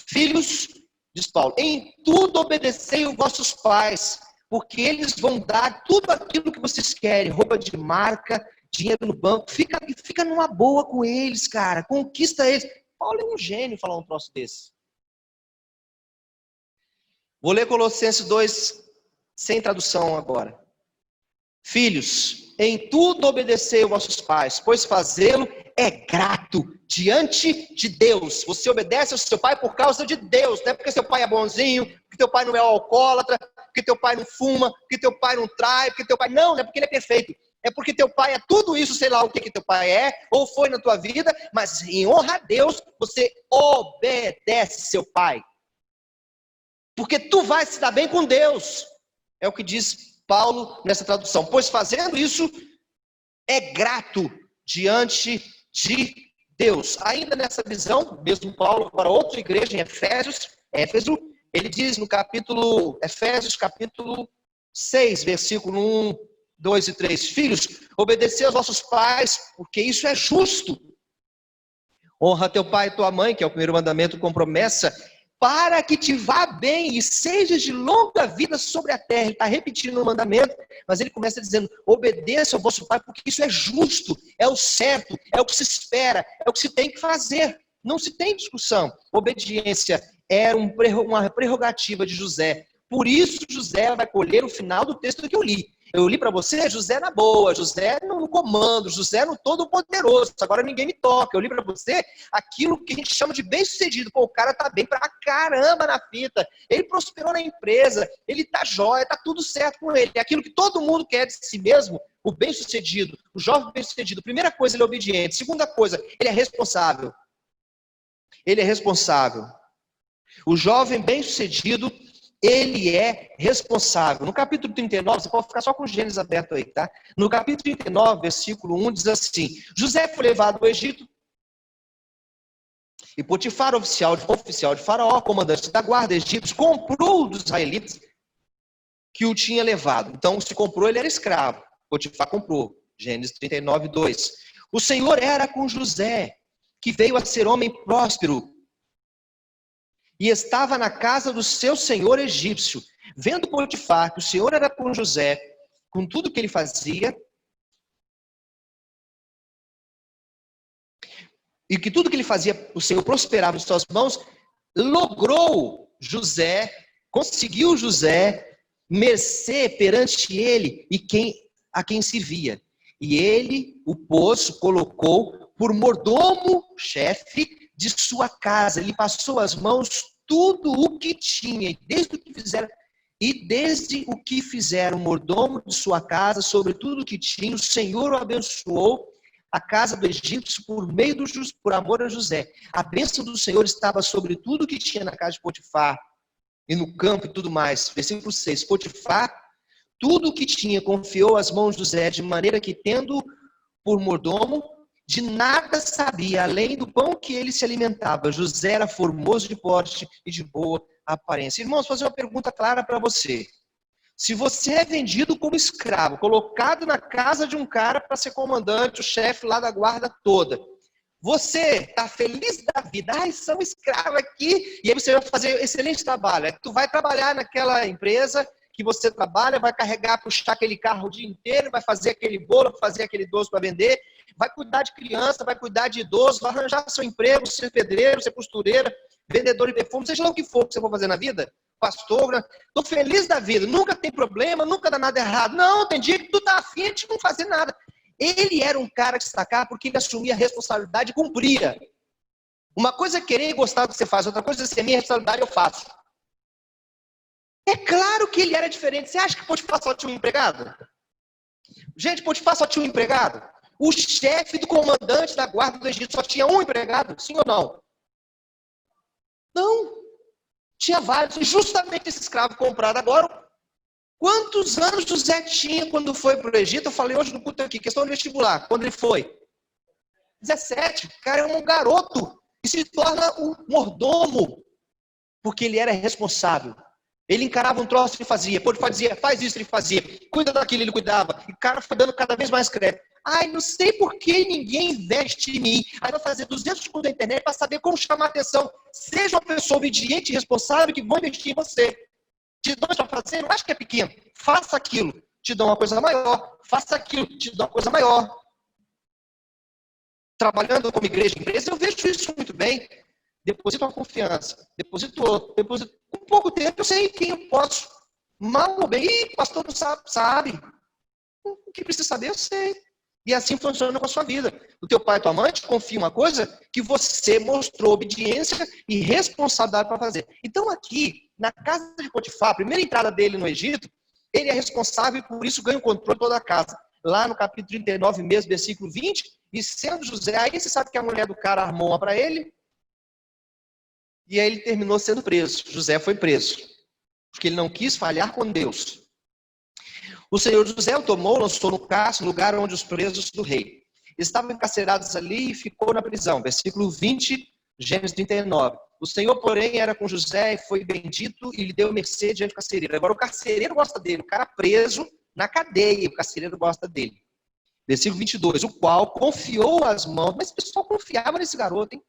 Filhos, diz Paulo, em tudo obedecei aos vossos pais, porque eles vão dar tudo aquilo que vocês querem, roupa de marca, dinheiro no banco, fica numa boa com eles, cara, conquista eles. Paulo é um gênio falar um troço desse. Vou ler Colossenses 2, sem tradução agora. Filhos, em tudo obedecei aos vossos pais, pois fazê-lo é grato diante de Deus. Você obedece ao seu pai por causa de Deus, não é porque seu pai é bonzinho, porque teu pai não é alcoólatra, porque teu pai não fuma, porque teu pai não trai, porque teu pai... Não é porque ele é perfeito. É porque teu pai é tudo isso, sei lá o que teu pai é, ou foi na tua vida, mas em honra a Deus, você obedece seu pai. Porque tu vai se dar bem com Deus. É o que diz Paulo nessa tradução. Pois fazendo isso, é grato diante de Deus. Ainda nessa visão, mesmo Paulo, para outra igreja em Éfeso, ele diz no Efésios capítulo 6, versículo 1, 2 e 3. Filhos, obedecei aos vossos pais, porque isso é justo. Honra teu pai e tua mãe, que é o primeiro mandamento com promessa, para que te vá bem e sejas de longa vida sobre a terra. Ele está repetindo o mandamento, mas ele começa dizendo, obedeça ao vosso pai, porque isso é justo, é o certo, é o que se espera, é o que se tem que fazer. Não se tem discussão. Obediência era uma prerrogativa de José. Por isso José vai colher o final do texto que eu li. Eu li para você, José na boa, José no comando, José no todo-poderoso, agora ninguém me toca. Eu li para você aquilo que a gente chama de bem-sucedido. Pô, o cara tá bem pra caramba na fita, ele prosperou na empresa, ele tá jóia, tá tudo certo com ele. É aquilo que todo mundo quer de si mesmo, o bem-sucedido, o jovem bem-sucedido. Primeira coisa, ele é obediente. Segunda coisa, ele é responsável. Ele é responsável. O jovem bem-sucedido, ele é responsável. No capítulo 39, você pode ficar só com Gênesis aberto aí, tá? No capítulo 39, versículo 1, diz assim: José foi levado ao Egito, e Potifar, oficial de Faraó, comandante da guarda egípcio, comprou dos israelitas que o tinha levado. Então, se comprou, ele era escravo. Potifar comprou. Gênesis 39, 2. O Senhor era com José, que veio a ser homem próspero, e estava na casa do seu senhor egípcio. Vendo Potifar que o Senhor era com José, com tudo que ele fazia, e que tudo que ele fazia, o Senhor prosperava em suas mãos, conseguiu José mercê perante ele e a quem servia. E ele colocou por mordomo, chefe de sua casa. Ele passou as mãos tudo o que tinha, e desde o que fizeram o mordomo de sua casa, sobre tudo o que tinha, o Senhor o abençoou a casa do egípcio por amor a José. A bênção do Senhor estava sobre tudo o que tinha na casa de Potifar, e no campo e tudo mais. Versículo 6. Potifar, tudo o que tinha, confiou às mãos de José, de maneira que, tendo por mordomo, de nada sabia, além do pão que ele se alimentava. José era formoso de porte e de boa aparência. Irmãos, vou fazer uma pergunta clara para você. Se você é vendido como escravo, colocado na casa de um cara para ser comandante, o chefe lá da guarda toda, você está feliz da vida? Ai, sou escravo aqui. E aí você vai fazer excelente trabalho. Tu vai trabalhar naquela empresa que você trabalha, vai carregar, puxar aquele carro o dia inteiro, vai fazer aquele bolo, fazer aquele doce para vender, vai cuidar de criança, vai cuidar de idoso, vai arranjar seu emprego, ser pedreiro, ser costureira, vendedor de perfume, seja lá o que for que você for fazer na vida, pastor, estou feliz da vida, nunca tem problema, nunca dá nada errado. Não, tem dia que tu tá afim de não fazer nada. Ele era um cara que se destacava porque ele assumia a responsabilidade e cumpria. Uma coisa é querer e gostar do que você faz, outra coisa é ser minha responsabilidade, eu faço. É claro que ele era diferente. Você acha que Potifar só tinha um empregado? Gente, Potifar só tinha um empregado? O chefe do comandante da guarda do Egito só tinha um empregado? Sim ou não? Não. Tinha vários. E justamente esse escravo comprado agora, quantos anos José tinha quando foi para o Egito? Eu falei hoje no culto aqui, questão de vestibular. Quando ele foi? 17. O cara é um garoto. E se torna um mordomo. Porque ele era responsável. Ele encarava um troço e fazia. Potifar dizia, faz isso, ele fazia. Cuida daquilo, ele cuidava. E o cara foi dando cada vez mais crédito. Ai, não sei por que ninguém investe em mim. Aí vai fazer 200 cursos da internet para saber como chamar a atenção. Seja uma pessoa obediente e responsável que vão investir em você. Te dão isso para fazer, não acho que é pequeno. Faça aquilo, te dão uma coisa maior. Faça aquilo, te dão uma coisa maior. Trabalhando como igreja em empresa, eu vejo isso muito bem. Deposito uma confiança, deposito outro, deposito. Com pouco tempo eu sei quem eu posso. Mal ou bem, ih, pastor não sabe. O que precisa saber, eu sei. E assim funciona com a sua vida. O teu pai e tua mãe te confiam uma coisa que você mostrou obediência e responsabilidade para fazer. Então aqui, na casa de Potifar, a primeira entrada dele no Egito, ele é responsável e por isso ganha o controle de toda a casa. Lá no capítulo 39 mesmo, versículo 20, e sendo José, aí você sabe que a mulher do cara armou uma para ele, e aí ele terminou sendo preso. José foi preso, porque ele não quis falhar com Deus. O Senhor José o tomou, lançou no cárcere, lugar onde os presos do rei estavam encarcerados ali e ficou na prisão. Versículo 20, Gênesis 39. O Senhor, porém, era com José e foi bendito e lhe deu mercê diante do carcereiro. Agora o carcereiro gosta dele, o cara preso na cadeia, o carcereiro gosta dele. Versículo 22, o qual confiou as mãos, mas o pessoal confiava nesse garoto, hein?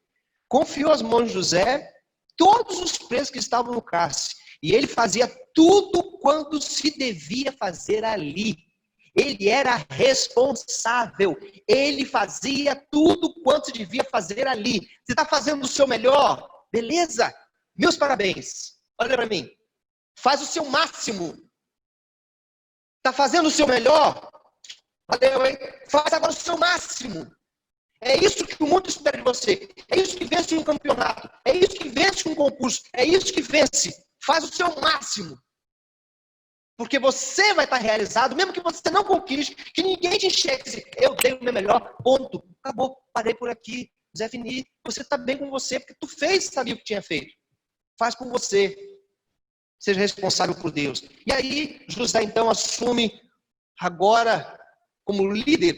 Confiou as mãos de José todos os presos que estavam no cárcere. E ele fazia tudo quanto se devia fazer ali. Ele era responsável. Ele fazia tudo quanto se devia fazer ali. Você está fazendo o seu melhor? Beleza? Meus parabéns. Olha para mim. Faz o seu máximo. Está fazendo o seu melhor? Valeu, hein? Faz agora o seu máximo. É isso que o mundo espera de você. É isso que vence um campeonato. É isso que vence um concurso. É isso que vence. Faz o seu máximo. Porque você vai estar realizado, mesmo que você não conquiste, que ninguém te enxergue e dizer, eu dei o meu melhor, ponto. Acabou, parei por aqui. Zé Fini, você está bem com você, porque tu fez, sabia o que tinha feito. Faz com você. Seja responsável por Deus. E aí, José então assume agora como líder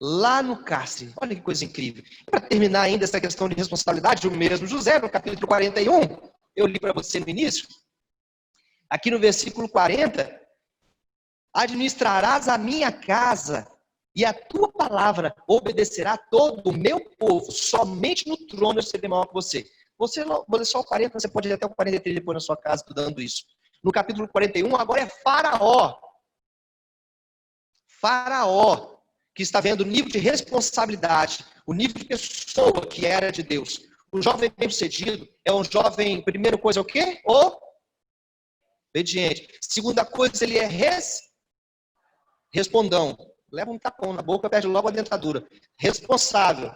lá no cárcere. Olha que coisa incrível. Para terminar ainda essa questão de responsabilidade, o mesmo José, no capítulo 41, eu li para você no início, aqui no versículo 40, administrarás a minha casa e a tua palavra obedecerá todo o meu povo, somente no trono eu serei maior que você. Você vou ler só o 40, você pode ir até o 43 depois na sua casa estudando isso. No capítulo 41, agora é Faraó. Faraó, que está vendo o nível de responsabilidade, o nível de pessoa que era de Deus. O jovem bem-sucedido é um jovem, primeira coisa, o quê? Obediente. Segunda coisa, ele é respondão. Leva um tapão na boca, perde logo a dentadura. Responsável.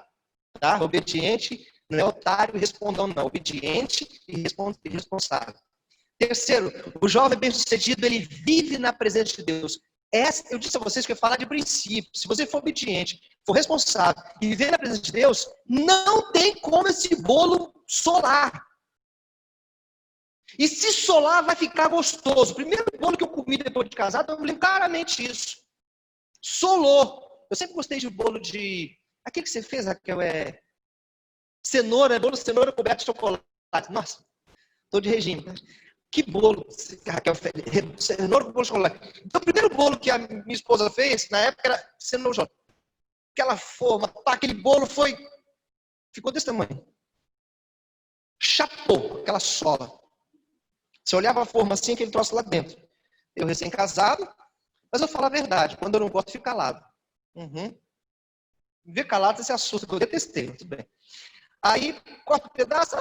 Tá? Obediente, não é otário e respondão, não. Obediente e responsável. Terceiro, o jovem bem-sucedido, ele vive na presença de Deus. Eu disse a vocês que eu ia falar de princípio. Se você for obediente, for responsável e viver na presença de Deus, não tem como esse bolo solar. E se solar, vai ficar gostoso. O primeiro bolo que eu comi depois de casado, eu me lembro claramente isso. Solou. Eu sempre gostei de bolo de... Aquele que você fez, Raquel, cenoura, bolo de cenoura coberto de chocolate. Nossa, estou de regime. Que bolo, Raquel, cenoura com bolo de chocolate. Então, o primeiro bolo que a minha esposa fez, na época, era cenoura de chocolate. Aquela forma, aquele bolo ficou desse tamanho. Chapou, aquela sola. Você olhava a forma assim, aquele troço lá dentro. Eu recém-casado, mas eu falo a verdade. Quando eu não gosto, fico calado. Me ver calado, você se assusta, que eu detestei, tudo bem. Aí, corta um pedaço,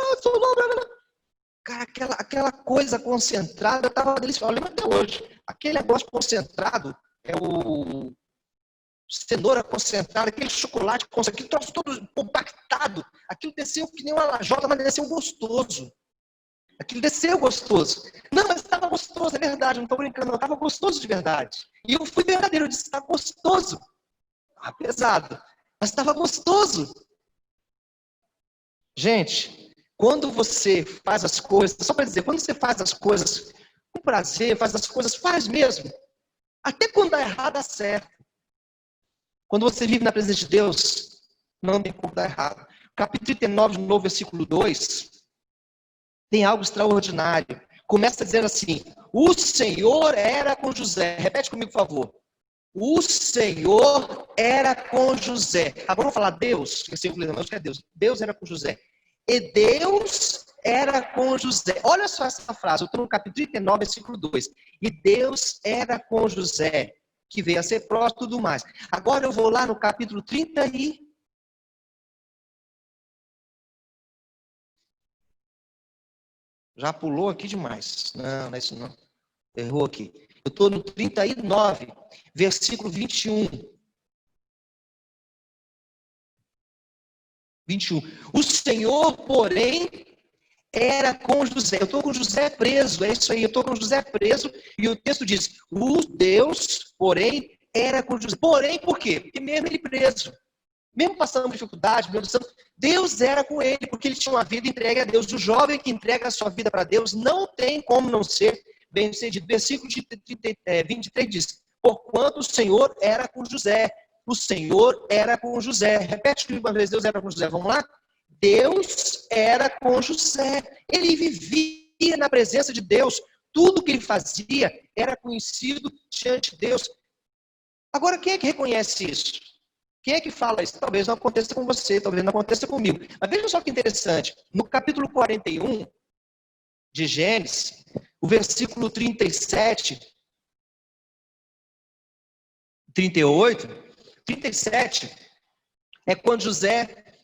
cara, aquela coisa concentrada estava deliciosa. Eu lembro até hoje. Aquele negócio concentrado, é o cenoura concentrada, aquele chocolate concentrado, aquele troço todo compactado. Aquilo desceu que nem uma lajota, mas desceu gostoso. Aquilo desceu gostoso. Não, mas estava gostoso, é verdade, não estou brincando, não. Estava gostoso de verdade. E eu fui verdadeiro, eu disse, está gostoso. Estava pesado, mas estava gostoso. Gente, quando você faz as coisas, só para dizer, quando você faz as coisas com prazer, faz as coisas, faz mesmo. Até quando dá errado, dá certo. Quando você vive na presença de Deus, não tem como dar errado. Capítulo 39, de novo, versículo 2, tem algo extraordinário. Começa dizendo assim, o Senhor era com José. Repete comigo, por favor. O Senhor era com José. Agora vamos falar Deus, que é Deus. Deus era com José. E Deus era com José. Olha só essa frase, eu estou no capítulo 39, versículo 2. E Deus era com José, que veio a ser próximo e tudo mais. Agora eu vou lá no capítulo 30 e... Já pulou aqui demais. Não, não é isso não. Errou aqui. Eu estou no 39, versículo 21. 21. O Senhor, porém, era com José. Eu estou com José preso, é isso aí. Eu estou com José preso e o texto diz, o Deus, porém, era com José. Porém, por quê? Porque mesmo ele preso, mesmo passando dificuldade, Deus era com ele, porque ele tinha uma vida entregue a Deus. O jovem que entrega a sua vida para Deus não tem como não ser bem-sucedido. Versículo 23 diz, porquanto o Senhor era com José. O Senhor era com José. Repete comigo uma vez, Deus era com José. Vamos lá? Deus era com José. Ele vivia na presença de Deus. Tudo que ele fazia era conhecido diante de Deus. Agora, quem é que reconhece isso? Quem é que fala isso? Talvez não aconteça com você, talvez não aconteça comigo. Mas veja só que interessante. No capítulo 41 de Gênesis, o versículo 37, 38, 37, é quando José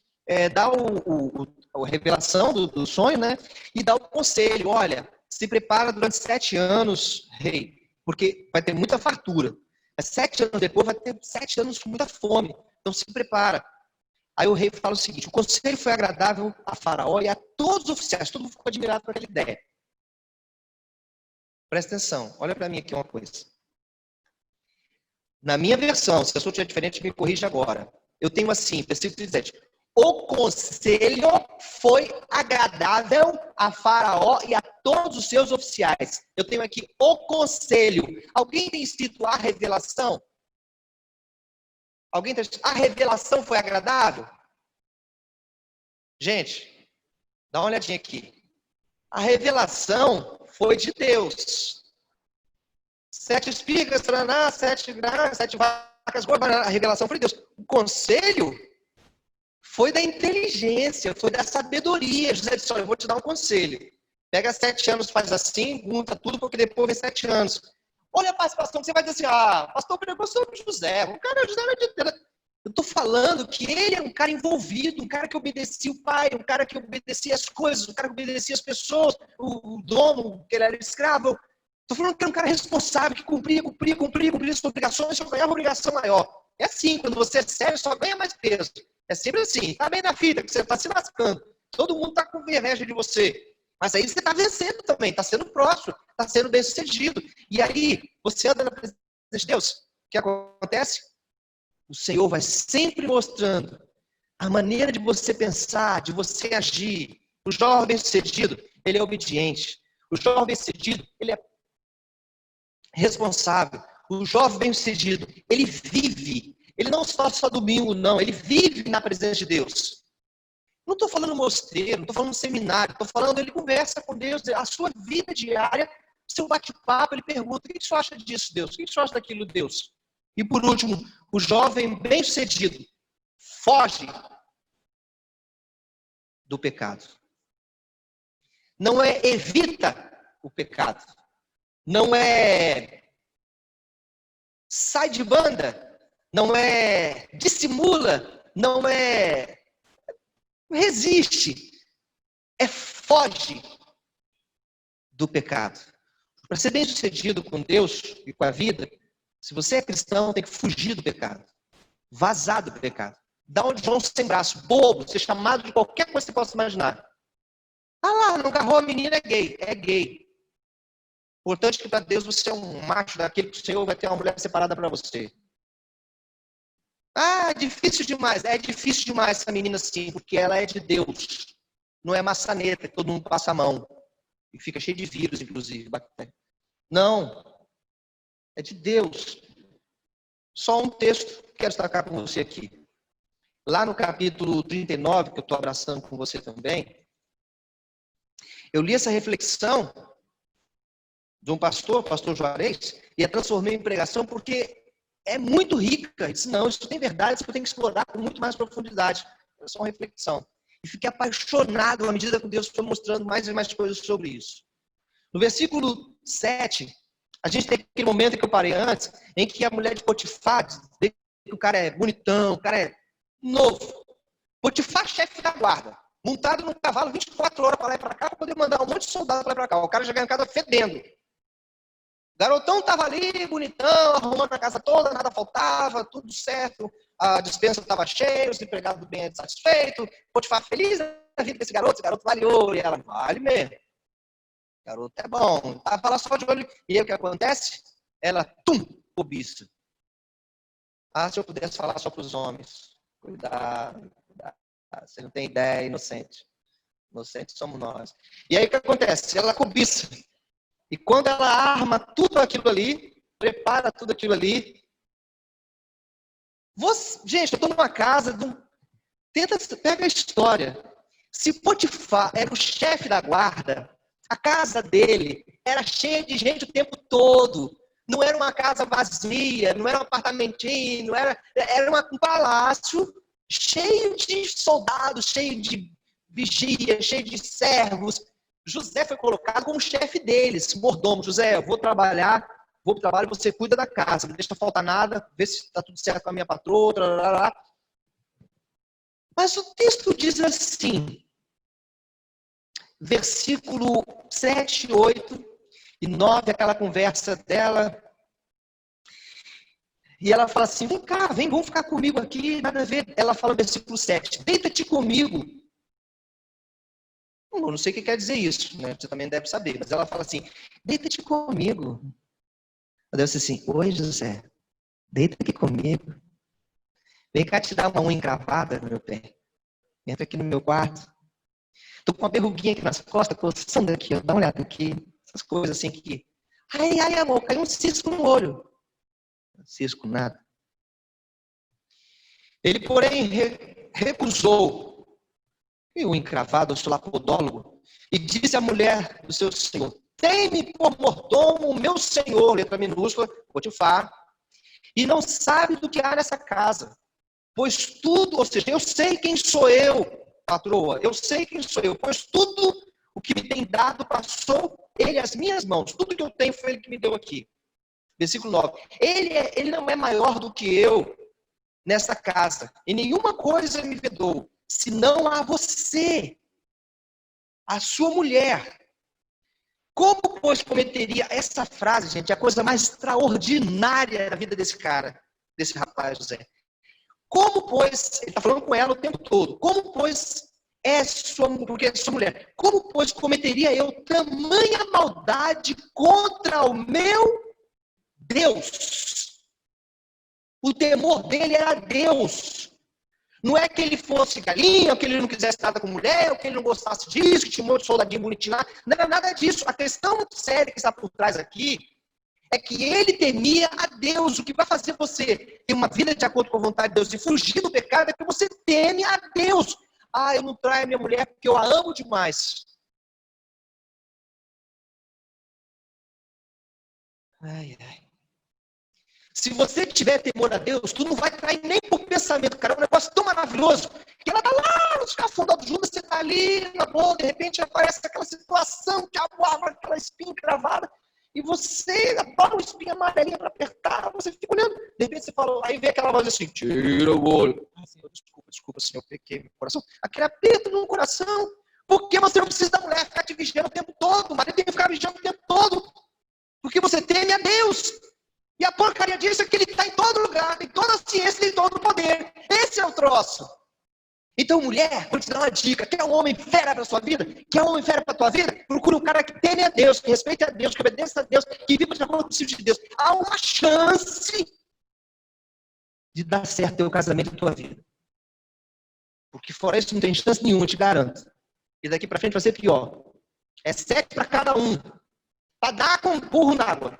dá a revelação do sonho, né? E dá o conselho, olha, se prepara durante 7 anos, rei, porque vai ter muita fartura. Mas 7 anos depois vai ter 7 anos com muita fome. Então se prepara. Aí o rei fala o seguinte: o conselho foi agradável a Faraó e a todos os oficiais. Todo mundo ficou admirado por aquela ideia. Presta atenção, olha para mim aqui uma coisa. Na minha versão, se a sua tiver diferente, me corrija agora. Eu tenho assim, versículo 17. O conselho foi agradável a Faraó e a todos os seus oficiais. Eu tenho aqui o conselho. Alguém tem escrito a revelação? Alguém tem escrito a revelação foi agradável? Gente, dá uma olhadinha aqui. A revelação foi de Deus. 7 espigas, 7 gramas, 7 vacas gordas, a revelação foi de Deus. O conselho foi da inteligência, foi da sabedoria. José disse: olha, eu vou te dar um conselho. Pega 7 anos, faz assim, junta tudo, porque depois vem 7 anos. Olha a participação, você vai dizer assim: pastor pregou sobre José. O cara, José era de Deus. Eu estou falando que ele era um cara envolvido, um cara que obedecia o pai, um cara que obedecia as coisas, um cara que obedecia as pessoas, o dono, que ele era escravo. Estou falando que era um cara responsável, que cumpria suas obrigações, só ganhava obrigação maior. É assim, quando você é sério, só ganha mais peso. É sempre assim, tá bem na fita, que você está se lascando. Todo mundo está com inveja de você. Mas aí você está vencendo também, está sendo próspero, está sendo bem sucedido. E aí, você anda na presença de Deus. O que acontece? O Senhor vai sempre mostrando a maneira de você pensar, de você agir. O jovem bem-sucedido, ele é obediente. O jovem bem-sucedido, ele é responsável. O jovem bem-sucedido, ele vive. Ele não só domingo, não. Ele vive na presença de Deus. Não estou falando mostreiro, não estou falando seminário. Estou falando, ele conversa com Deus. A sua vida diária, seu bate-papo, ele pergunta: o que você acha disso, Deus? O que você acha daquilo, Deus? E por último, o jovem bem-sucedido foge do pecado. Não é evita o pecado. Não é sai de banda. Não é dissimula. Não é resiste. É foge do pecado. Para ser bem-sucedido com Deus e com a vida, se você é cristão, tem que fugir do pecado. Vazar do pecado. Dar um João sem braço, bobo, ser chamado de qualquer coisa que você possa imaginar. Ah lá, não agarrou a menina, é gay. É gay. Importante que para Deus você é um macho daquele que o Senhor vai ter uma mulher separada para você. Ah, é difícil demais. É difícil demais essa menina sim, porque ela é de Deus. Não é maçaneta que todo mundo passa a mão. E fica cheio de vírus, inclusive, bactéria. Não. É de Deus. Só um texto que quero destacar com você aqui. Lá no capítulo 39, que eu estou abraçando com você também, eu li essa reflexão de um pastor, o pastor Juarez, e a transformei em pregação porque é muito rica. Eu disse: não, isso tem verdade, isso eu tenho que explorar com muito mais profundidade. É só uma reflexão. E fiquei apaixonado à medida que Deus foi mostrando mais e mais coisas sobre isso. No versículo 7, a gente tem aquele momento que eu parei antes, em que a mulher de Potifar, vê que o cara é bonitão, o cara é novo. Potifar, chefe da guarda, montado num cavalo 24 horas para lá e para cá, para poder mandar um monte de soldado para lá e para cá. O cara já ganha em casa fedendo. O garotão estava ali, bonitão, arrumando a casa toda, nada faltava, tudo certo. A dispensa estava cheia, os empregados bem satisfeitos. Potifar feliz da vida desse garoto vale ouro. E ela: vale mesmo. Garoto é bom. Tava lá só de olho. E aí o que acontece? Ela, cobiça. Ah, se eu pudesse falar só para os homens. Cuidado. Você não tem ideia, inocente. Inocentes somos nós. E aí o que acontece? Ela cobiça. E quando ela arma tudo aquilo ali, prepara tudo aquilo ali. Gente, eu estou numa casa. Pega a história. Se Potifar era o chefe da guarda, a casa dele era cheia de gente o tempo todo. Não era uma casa vazia, não era um apartamentinho, era um palácio cheio de soldados, cheio de vigia, cheio de servos. José foi colocado como chefe deles, mordomo. José, eu vou para o trabalho, você cuida da casa, não deixa faltar nada, vê se está tudo certo com a minha patroa. Trarará. Mas o texto diz assim, versículo 7 e 8, E 9, aquela conversa dela. E ela fala assim, vem cá, vem, vamos ficar comigo aqui, nada a ver. Ela fala no versículo 7, deita-te comigo. Eu não sei o que quer dizer isso, né? Você também deve saber. Mas ela fala assim, deita-te comigo. Eu disse assim, oi José, deita aqui comigo. Vem cá te dar uma unha encravada no meu pé. Entra aqui no meu quarto. Tô com uma verruguinha aqui nas costas, coçando aqui, ó, dá uma olhada aqui. Essas coisas assim que... Ai, amor, caiu um cisco no olho. Cisco, nada. Ele, porém, recusou. E o encravado, o sulapodólogo, e disse à mulher do seu senhor, tem-me por mordomo o meu senhor, letra minúscula, Potifar, e não sabe do que há nessa casa. Pois tudo, ou seja, eu sei quem sou eu, patroa, eu sei quem sou eu, pois tudo o que me tem dado passou ele às minhas mãos. Tudo que eu tenho foi ele que me deu aqui. Versículo 9. Ele não é maior do que eu nessa casa. E nenhuma coisa me vedou, senão a você, a sua mulher. Como, pois, cometeria essa frase, gente, é a coisa mais extraordinária da vida desse cara, desse rapaz, José. Como, pois, ele está falando com ela o tempo todo, como, pois, porque é sua mulher, como, pois, cometeria eu tamanha maldade contra o meu Deus? O temor dele era Deus. Não é que ele fosse galinha, ou que ele não quisesse nada com mulher, ou que ele não gostasse disso, que tinha um monte de soldadinho bonitinho lá. Não era nada disso. A questão muito séria que está por trás aqui é que ele temia a Deus. O que vai fazer você ter uma vida de acordo com a vontade de Deus e fugir do pecado é que você teme a Deus. Ah, eu não traio a minha mulher porque eu a amo demais. Ai. Se você tiver temor a Deus, tu não vai trair nem por pensamento, cara. É um negócio tão maravilhoso. Que ela tá lá nos cafundados do Judas, você tá ali, na boa, de repente aparece aquela situação, que abre aquela espinha cravada, e você adora uma espinha amarelinha para apertar, você fica olhando. De repente você fala, aí vem aquela voz assim, tira o olho. Ah, Senhor, desculpa, Senhor, pequei meu coração. Aquele aperto no coração. Porque você não precisa da mulher ficar te vigiando o tempo todo. O marido tem que ficar vigiando o tempo todo. Porque você teme a Deus. E a porcaria disso é que ele está em todo lugar, tem toda a ciência, tem todo o poder. Esse é o troço. Então, mulher, vou te dar uma dica. Quer um homem fera para a sua vida? Quer um homem fera para a tua vida? Procura um cara que teme a Deus, que respeite a Deus, que obedeça a Deus, que viva de acordo com o princípio de Deus. Há uma chance de dar certo o teu casamento e a tua vida. Porque fora isso não tem chance nenhuma, eu te garanto. E daqui para frente vai ser pior. É 7 para cada um. Para dar com um burro na água.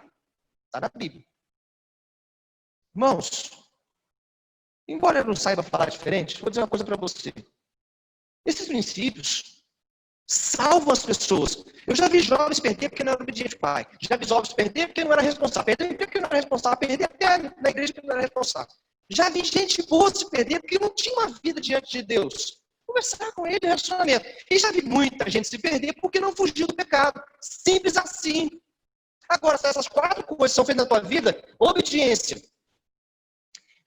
Está na Bíblia. Irmãos, embora eu não saiba falar diferente, vou dizer uma coisa para você. Esses princípios salvam as pessoas. Eu já vi jovens perder porque não era obediente pai. Já vi jovens perder porque não era responsável. Perder porque não era responsável. Perder até na igreja porque não era responsável. Já vi gente boa se perder porque não tinha uma vida diante de Deus. Conversar com ele, relacionamento. E já vi muita gente se perder porque não fugiu do pecado. Simples assim. Agora, se essas 4 coisas são feitas na tua vida, obediência,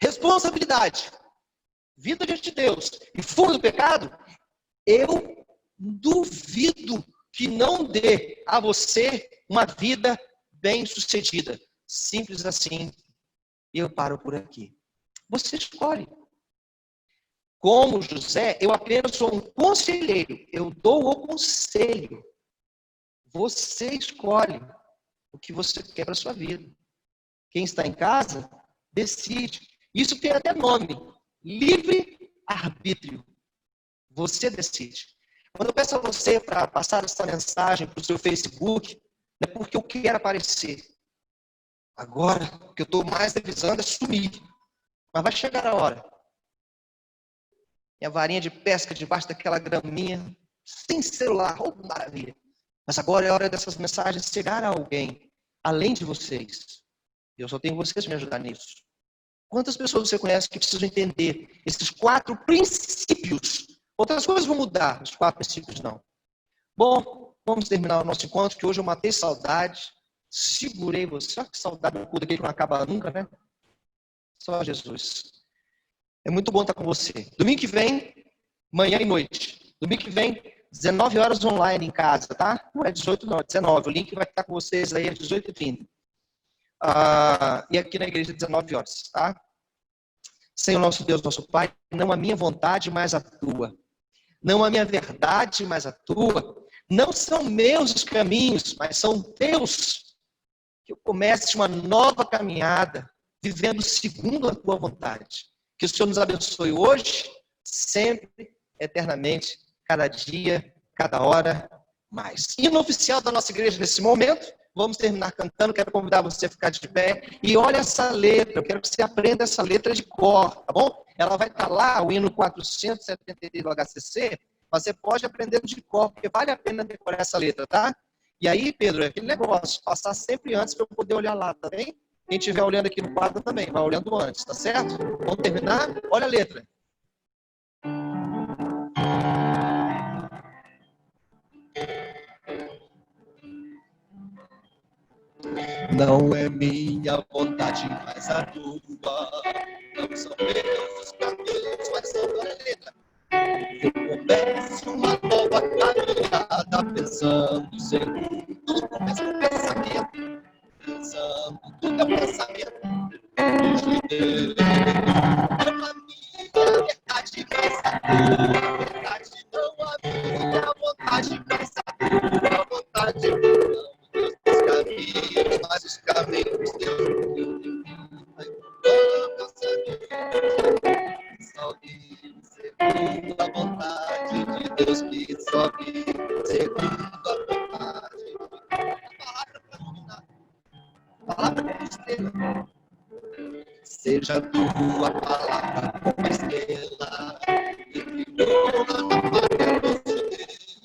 responsabilidade, vida diante de Deus e fuga do pecado, eu duvido que não dê a você uma vida bem-sucedida. Simples assim. E eu paro por aqui. Você escolhe. Como José, eu apenas sou um conselheiro. Eu dou o conselho. Você escolhe o que você quer para a sua vida. Quem está em casa, decide. Isso tem até nome. Livre-arbítrio. Você decide. Quando eu peço a você para passar essa mensagem para o seu Facebook, não é porque eu quero aparecer. Agora, o que eu estou mais avisando é sumir. Mas vai chegar a hora. E a varinha de pesca debaixo daquela graminha, sem celular, oh, maravilha. Mas agora é hora dessas mensagens chegar a alguém, além de vocês. Eu só tenho vocês para me ajudar nisso. Quantas pessoas você conhece que precisam entender esses 4 princípios? Outras coisas vão mudar, os 4 princípios não. Bom, vamos terminar o nosso encontro, que hoje eu matei saudade, segurei você. Olha que saudade do culto aqui que não acaba nunca, né? Só Jesus. É muito bom estar com você. Domingo que vem, manhã e noite. Domingo que vem, 19 horas online em casa, tá? Não é 18 não, é 19. O link vai estar com vocês aí às 18h30. E aqui na igreja 19 horas, tá? Senhor nosso Deus, nosso Pai, não a minha vontade, mas a tua. Não a minha verdade, mas a tua. Não são meus os caminhos, mas são teus. Que eu comece uma nova caminhada, vivendo segundo a tua vontade. Que o Senhor nos abençoe hoje, sempre, eternamente, cada dia, cada hora, mais. Hino oficial da nossa igreja nesse momento. Vamos terminar cantando, quero convidar você a ficar de pé e olha essa letra, eu quero que você aprenda essa letra de cor, tá bom? Ela vai estar lá, o hino 473 do HCC, mas você pode aprender de cor, porque vale a pena decorar essa letra, tá? E aí, Pedro, é aquele negócio, passar sempre antes para eu poder olhar lá, tá bem? Quem estiver olhando aqui no quadro também, vai olhando antes, tá certo? Vamos terminar? Olha a letra. Não é minha vontade, mas a tua. Não são meus os caminhos, mas são a letra. Eu começo uma nova caminhada, pensando segundo o mesmo pensamento. Pensando no teu pensamento. Não a minha verdade, mas a tua verdade. Não a minha vontade, mas a tua vontade. Os caminhos, mas os caminhos Deus. Só vivo segundo a vontade de Deus, que só vivo segundo a vontade de Deus. A palavra para dominar, a palavra como estrela. Seja a tua palavra como estrela, e brilhou na glória de Deus.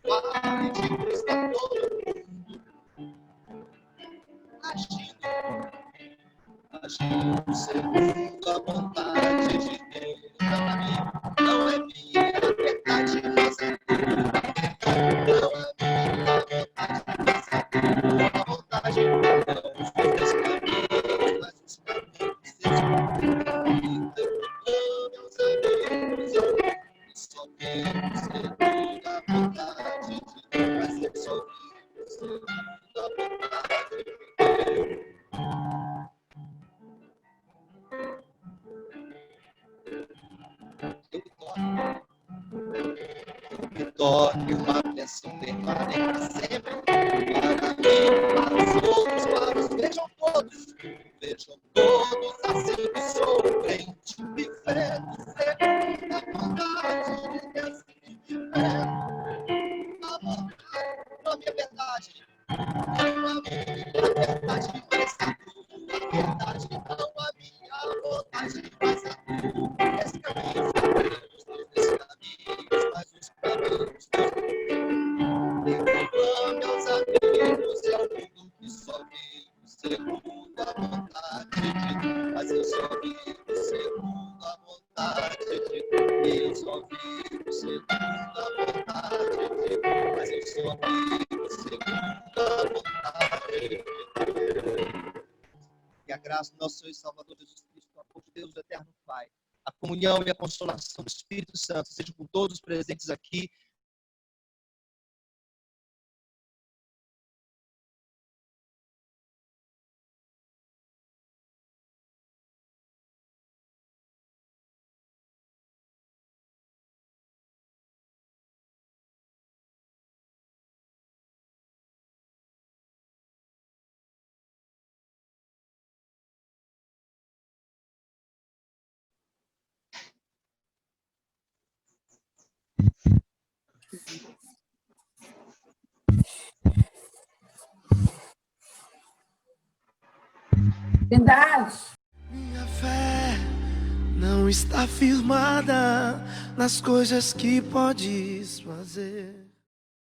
Fale de Cristo a todo mundo, agindo segundo a vontade de Deus. Não é minha verdade, mas é tua. Não é minha vontade, mas é tua vontade. Não os teus caminhos, mas os caminhos de Deus. Meus amigos, eu só vivo segundo a vontade de Deus. Mas eu só vivo segundo a vontade de Deus. Me torne uma bênção permanente sempre para mim, para os outros, para os vejam todos assim que sou crente, vivendo segundo a vontade de Deus, vivendo a vontade, não a minha verdade, não a minha verdade, mas a tua verdade, não a minha vontade, mas a tua, esse caminho mas os caminhos meus amigos, é o mundo que só vivo segundo a vontade de Deus. Mas eu só vivo segundo a vontade de Deus. Eu só vivo segundo a vontade de Deus. Mas eu só vivo segundo a vontade de Deus. Que a graça do nosso Senhor e Salvador Jesus Cristo, o amor de Deus, o eterno Pai, a comunhão e a consolação do Espírito Santo seja com todos os presentes aqui. Verdade. Minha fé não está firmada nas coisas que podes fazer.